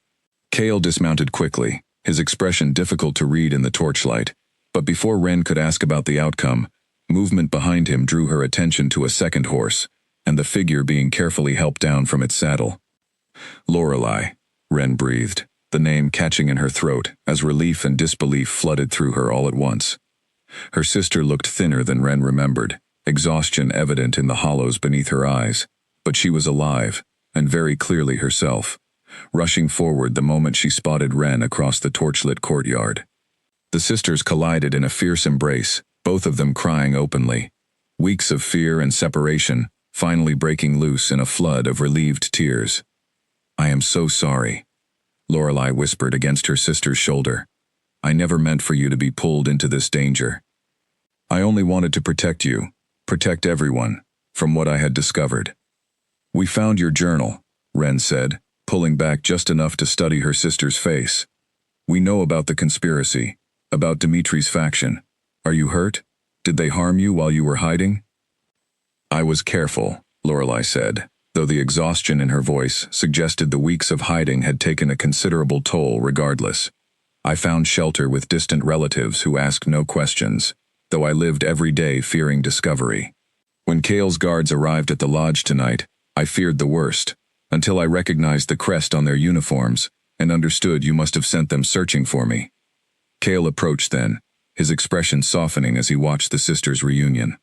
Kale dismounted quickly, his expression difficult to read in the torchlight, but before Ren could ask about the outcome, movement behind him drew her attention to a second horse, and the figure being carefully helped down from its saddle. "Lorelei," Ren breathed, the name catching in her throat as relief and disbelief flooded through her all at once. Her sister looked thinner than Ren remembered, exhaustion evident in the hollows beneath her eyes, but she was alive, and very clearly herself, rushing forward the moment she spotted Ren across the torchlit courtyard. The sisters collided in a fierce embrace, both of them crying openly. Weeks of fear and separation, finally breaking loose in a flood of relieved tears. "I am so sorry," Lorelei whispered against her sister's shoulder. "I never meant for you to be pulled into this danger. I only wanted to protect you, protect everyone, from what I had discovered." "We found your journal," Ren said, pulling back just enough to study her sister's face. "We know about the conspiracy, about Dimitri's faction. Are you hurt? Did they harm you while you were hiding?" "I was careful," Lorelei said, though the exhaustion in her voice suggested the weeks of hiding had taken a considerable toll regardless. "I found shelter with distant relatives who asked no questions. though I lived every day fearing discovery. When Kale's guards arrived at the lodge tonight, I feared the worst, until I recognized the crest on their uniforms and understood you must have sent them searching for me. Kale approached then, his expression softening as he watched the sisters' reunion.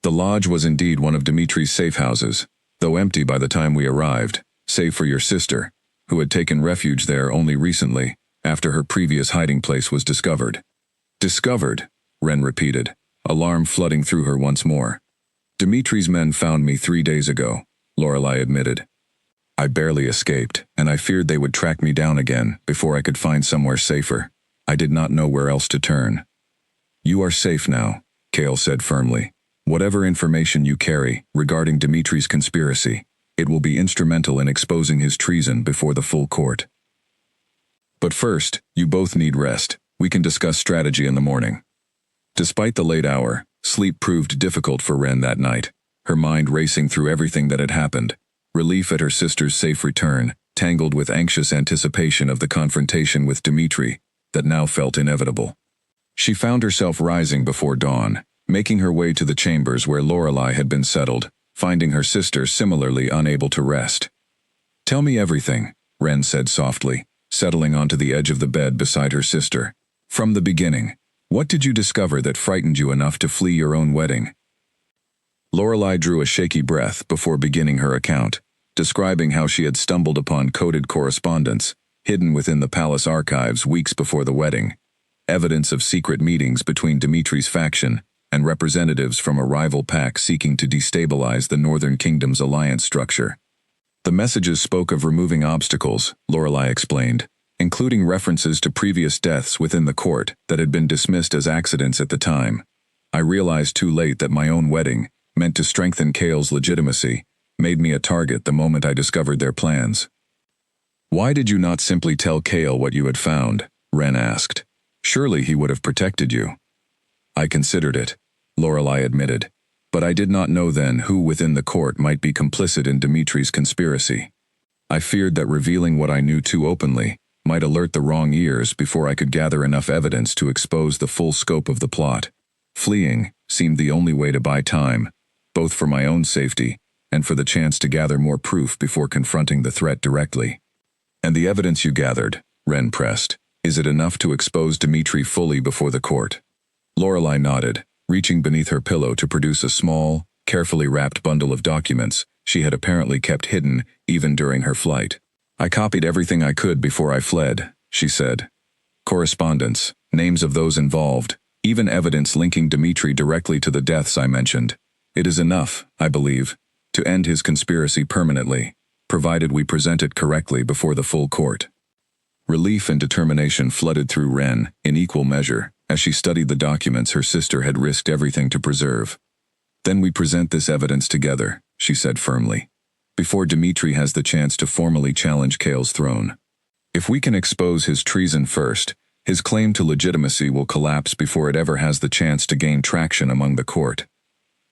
The lodge was indeed one of Dimitri's safe houses, though empty by the time we arrived, save for your sister, who had taken refuge there only recently, after her previous hiding place was discovered. Discovered, Ren repeated, alarm flooding through her once more. Dimitri's men found me 3 days ago, Lorelei admitted. I barely escaped, and I feared they would track me down again before I could find somewhere safer. I did not know where else to turn. You are safe now, Kale said firmly. Whatever information you carry regarding Dimitri's conspiracy, it will be instrumental in exposing his treason before the full court. But first, you both need rest. We can discuss strategy in the morning. Despite the late hour, sleep proved difficult for Ren that night, her mind racing through everything that had happened. Relief at her sister's safe return, tangled with anxious anticipation of the confrontation with Dimitri, that now felt inevitable. She found herself rising before dawn, making her way to the chambers where Lorelei had been settled, finding her sister similarly unable to rest. Tell me everything, Ren said softly, settling onto the edge of the bed beside her sister. From the beginning, what did you discover that frightened you enough to flee your own wedding? Lorelei drew a shaky breath before beginning her account, describing how she had stumbled upon coded correspondence, hidden within the palace archives weeks before the wedding, evidence of secret meetings between Dimitri's faction and representatives from a rival pack seeking to destabilize the Northern Kingdom's alliance structure. The messages spoke of removing obstacles, Lorelei explained, including references to previous deaths within the court that had been dismissed as accidents at the time. I realized too late that my own wedding, meant to strengthen Kale's legitimacy, made me a target the moment I discovered their plans. Why did you not simply tell Kale what you had found? Ren asked. Surely he would have protected you. I considered it, Lorelei admitted, but I did not know then who within the court might be complicit in Dimitri's conspiracy. I feared that revealing what I knew too openly might alert the wrong ears before I could gather enough evidence to expose the full scope of the plot. Fleeing seemed the only way to buy time, both for my own safety and for the chance to gather more proof before confronting the threat directly. And the evidence you gathered, Ren pressed, is it enough to expose Dimitri fully before the court? Lorelei nodded, reaching beneath her pillow to produce a small, carefully wrapped bundle of documents she had apparently kept hidden even during her flight. I copied everything I could before I fled, she said. Correspondence, names of those involved, even evidence linking Dimitri directly to the deaths I mentioned. It is enough, I believe, to end his conspiracy permanently, provided we present it correctly before the full court. Relief and determination flooded through Ren, in equal measure, as she studied the documents her sister had risked everything to preserve. Then we present this evidence together, she said firmly, before Dimitri has the chance to formally challenge Kale's throne. If we can expose his treason first, his claim to legitimacy will collapse before it ever has the chance to gain traction among the court.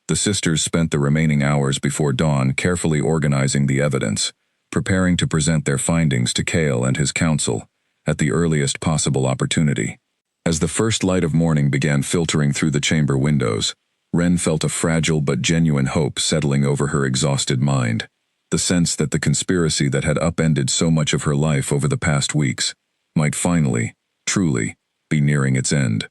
The sisters spent the remaining hours before dawn carefully organizing the evidence, preparing to present their findings to Kale and his council at the earliest possible opportunity. As the first light of morning began filtering through the chamber windows, Ren felt a fragile but genuine hope settling over her exhausted mind, the sense that the conspiracy that had upended so much of her life over the past weeks might finally, truly, be nearing its end.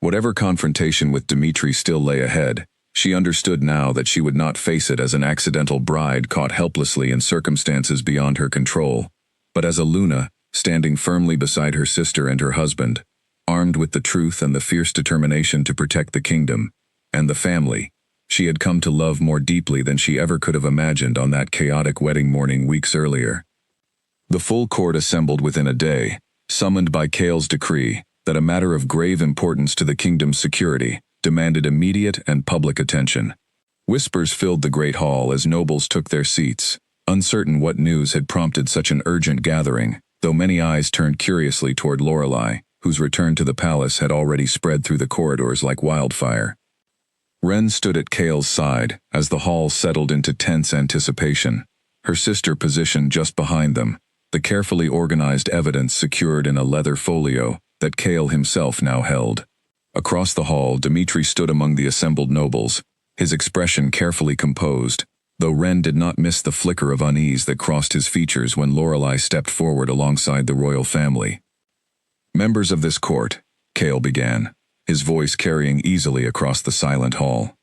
Whatever confrontation with Dimitri still lay ahead, she understood now that she would not face it as an accidental bride caught helplessly in circumstances beyond her control, but as a Luna standing firmly beside her sister and her husband, armed with the truth and the fierce determination to protect the kingdom and the family she had come to love more deeply than she ever could have imagined on that chaotic wedding morning weeks earlier. The full court assembled within a day, summoned by Kale's decree that a matter of grave importance to the kingdom's security demanded immediate and public attention. Whispers filled the great hall as nobles took their seats, uncertain what news had prompted such an urgent gathering, though many eyes turned curiously toward Lorelei, whose return to the palace had already spread through the corridors like wildfire. Ren stood at Kale's side as the hall settled into tense anticipation, her sister positioned just behind them, the carefully organized evidence secured in a leather folio that Kale himself now held. Across the hall, Dmitri stood among the assembled nobles, his expression carefully composed, though Ren did not miss the flicker of unease that crossed his features when Lorelei stepped forward alongside the royal family. "Members of this court," Cale began, his voice carrying easily across the silent hall.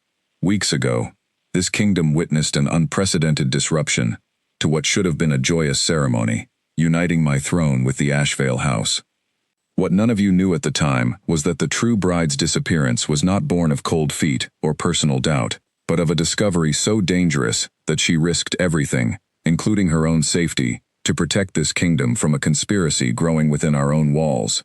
"Weeks ago, this kingdom witnessed an unprecedented disruption to what should have been a joyous ceremony, uniting my throne with the Ashvale house. What none of you knew at the time was that the true bride's disappearance was not born of cold feet or personal doubt, but of a discovery so dangerous that she risked everything, including her own safety, to protect this kingdom from a conspiracy growing within our own walls."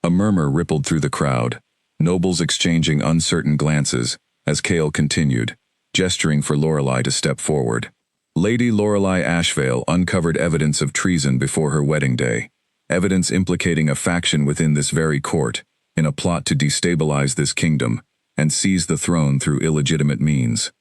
A murmur rippled through the crowd, nobles exchanging uncertain glances, as Cale continued, gesturing for Lorelei to step forward. "Lady Lorelei Ashvale uncovered evidence of treason before her wedding day, evidence implicating a faction within this very court, in a plot to destabilize this kingdom and seize the throne through illegitimate means."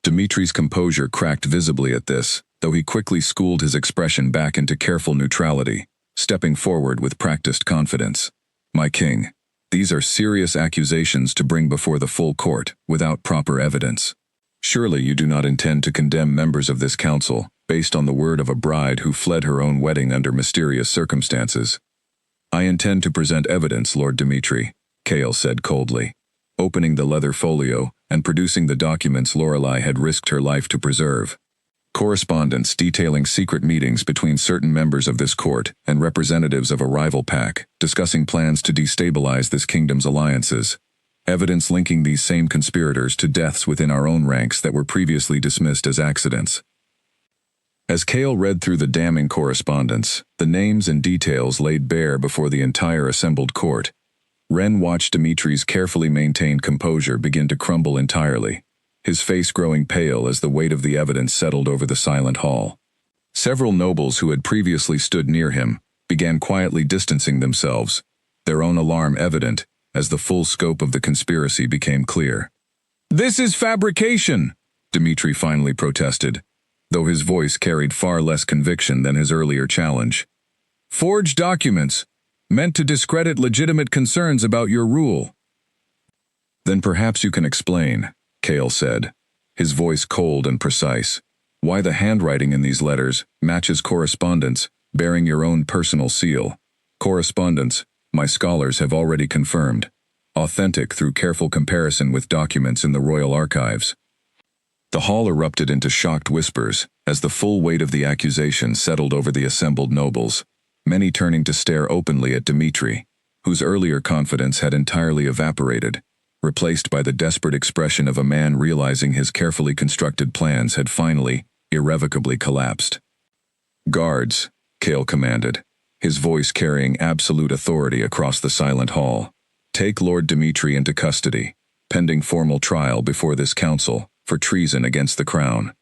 Dimitri's composure cracked visibly at this, though he quickly schooled his expression back into careful neutrality, stepping forward with practiced confidence. "My king, these are serious accusations to bring before the full court without proper evidence. Surely you do not intend to condemn members of this council based on the word of a bride who fled her own wedding under mysterious circumstances." "I intend to present evidence, Lord Dmitri," Cale said coldly, opening the leather folio and producing the documents Lorelei had risked her life to preserve. "Correspondence detailing secret meetings between certain members of this court and representatives of a rival pack, discussing plans to destabilize this kingdom's alliances. Evidence linking these same conspirators to deaths within our own ranks that were previously dismissed as accidents." As Cale read through the damning correspondence, the names and details laid bare before the entire assembled court, Ren watched Dimitri's carefully maintained composure begin to crumble entirely, his face growing pale as the weight of the evidence settled over the silent hall. Several nobles who had previously stood near him began quietly distancing themselves, their own alarm evident as the full scope of the conspiracy became clear. "This is fabrication," Dmitri finally protested, though his voice carried far less conviction than his earlier challenge. "Forged documents, meant to discredit legitimate concerns about your rule." "Then perhaps you can explain," Cale said, his voice cold and precise, "why the handwriting in these letters matches correspondence bearing your own personal seal. Correspondence, my scholars have already confirmed, authentic through careful comparison with documents in the royal archives." The hall erupted into shocked whispers as the full weight of the accusation settled over the assembled nobles, many turning to stare openly at Dmitri, whose earlier confidence had entirely evaporated, replaced by the desperate expression of a man realizing his carefully constructed plans had finally, irrevocably collapsed. "Guards," Cale commanded, his voice carrying absolute authority across the silent hall. "Take Lord Dmitri into custody, pending formal trial before this council for treason against the crown."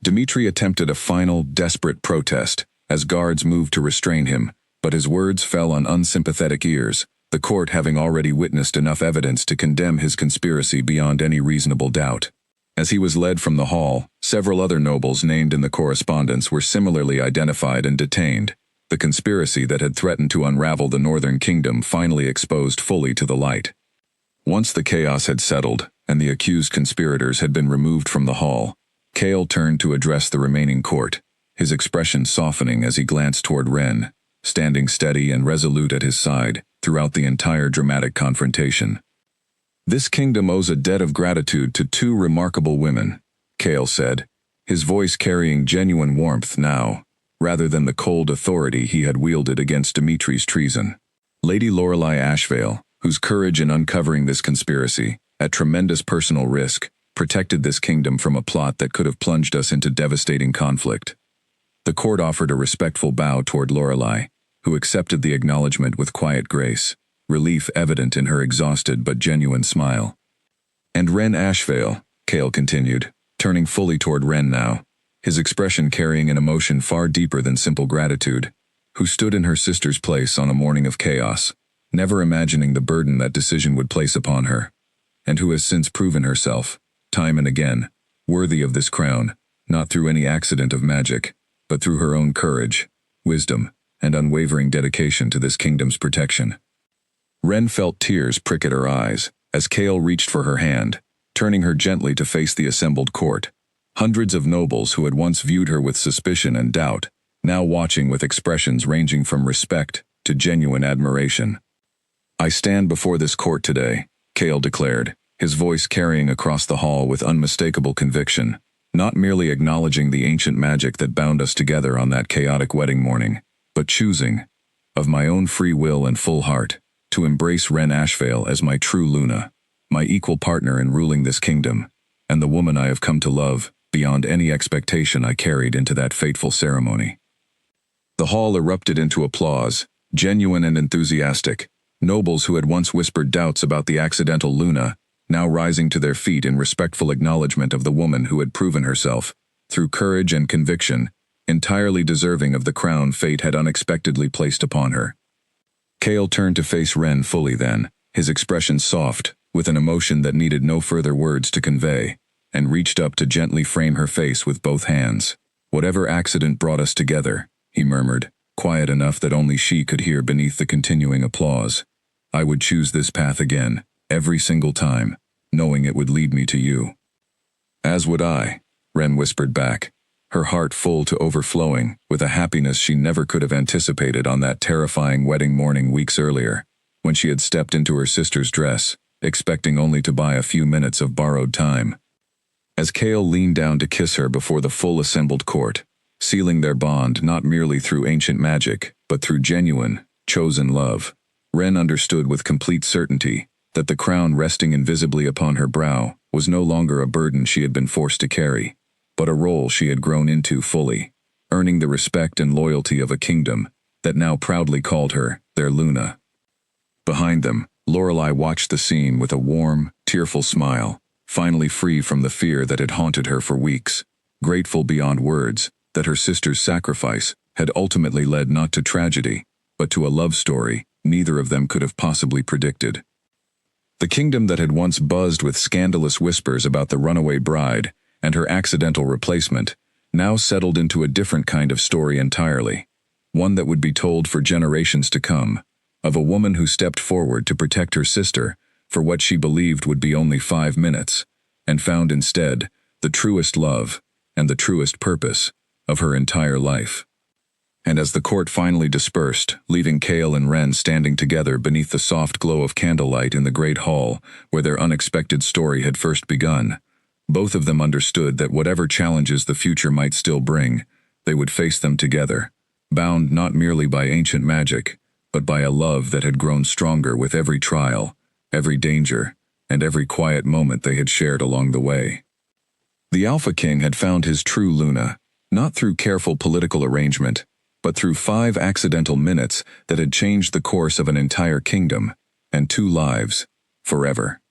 Dmitri attempted a final, desperate protest as guards moved to restrain him, but his words fell on unsympathetic ears, the court having already witnessed enough evidence to condemn his conspiracy beyond any reasonable doubt. As he was led from the hall, several other nobles named in the correspondence were similarly identified and detained, the conspiracy that had threatened to unravel the northern kingdom finally exposed fully to the light. Once the chaos had settled, and the accused conspirators had been removed from the hall, Cale turned to address the remaining court, his expression softening as he glanced toward Ren, standing steady and resolute at his side throughout the entire dramatic confrontation. "This kingdom owes a debt of gratitude to two remarkable women," Cale said, his voice carrying genuine warmth now, rather than the cold authority he had wielded against Dimitri's treason. "Lady Lorelei Ashvale, whose courage in uncovering this conspiracy, at tremendous personal risk, protected this kingdom from a plot that could have plunged us into devastating conflict." The court offered a respectful bow toward Lorelei, who accepted the acknowledgement with quiet grace, relief evident in her exhausted but genuine smile. "And Ren Ashvale," Cale continued, turning fully toward Ren now, his expression carrying an emotion far deeper than simple gratitude, who stood in her sister's place on a morning of chaos, never imagining the burden that decision would place upon her, and who has since proven herself, time and again, worthy of this crown, not through any accident of magic, but through her own courage, wisdom, and unwavering dedication to this kingdom's protection. Ren felt tears prick at her eyes as Kale reached for her hand, turning her gently to face the assembled court. Hundreds of nobles who had once viewed her with suspicion and doubt, now watching with expressions ranging from respect to genuine admiration. "I stand before this court today," Kale declared, his voice carrying across the hall with unmistakable conviction, not merely acknowledging the ancient magic that bound us together on that chaotic wedding morning, but choosing, of my own free will and full heart, to embrace Ren Ashvale as my true Luna, my equal partner in ruling this kingdom, and the woman I have come to love beyond any expectation I carried into that fateful ceremony. The hall erupted into applause, genuine and enthusiastic. Nobles who had once whispered doubts about the accidental Luna, now rising to their feet in respectful acknowledgement of the woman who had proven herself, through courage and conviction, entirely deserving of the crown fate had unexpectedly placed upon her. Kale turned to face Ren fully then, his expression soft, with an emotion that needed no further words to convey, and reached up to gently frame her face with both hands. "Whatever accident brought us together," he murmured, quiet enough that only she could hear beneath the continuing applause, "I would choose this path again, every single time, knowing it would lead me to you." "As would I," Ren whispered back, her heart full to overflowing with a happiness she never could have anticipated on that terrifying wedding morning weeks earlier, when she had stepped into her sister's dress, expecting only to buy a few minutes of borrowed time. As Kale leaned down to kiss her before the full assembled court, sealing their bond not merely through ancient magic, but through genuine, chosen love, Ren understood with complete certainty that the crown resting invisibly upon her brow was no longer a burden she had been forced to carry, but a role she had grown into fully, earning the respect and loyalty of a kingdom that now proudly called her their Luna. Behind them, Lorelei watched the scene with a warm, tearful smile, finally free from the fear that had haunted her for weeks, grateful beyond words that her sister's sacrifice had ultimately led not to tragedy, but to a love story neither of them could have possibly predicted. The kingdom that had once buzzed with scandalous whispers about the runaway bride and her accidental replacement now settled into a different kind of story entirely, one that would be told for generations to come, of a woman who stepped forward to protect her sister for what she believed would be only 5 minutes, and found instead the truest love and the truest purpose of her entire life. And as the court finally dispersed, leaving Kale and Ren standing together beneath the soft glow of candlelight in the great hall where their unexpected story had first begun, both of them understood that whatever challenges the future might still bring, they would face them together, bound not merely by ancient magic, but by a love that had grown stronger with every trial, every danger, and every quiet moment they had shared along the way. The Alpha King had found his true Luna, not through careful political arrangement, but through 5 accidental minutes that had changed the course of an entire kingdom, and 2 lives, forever.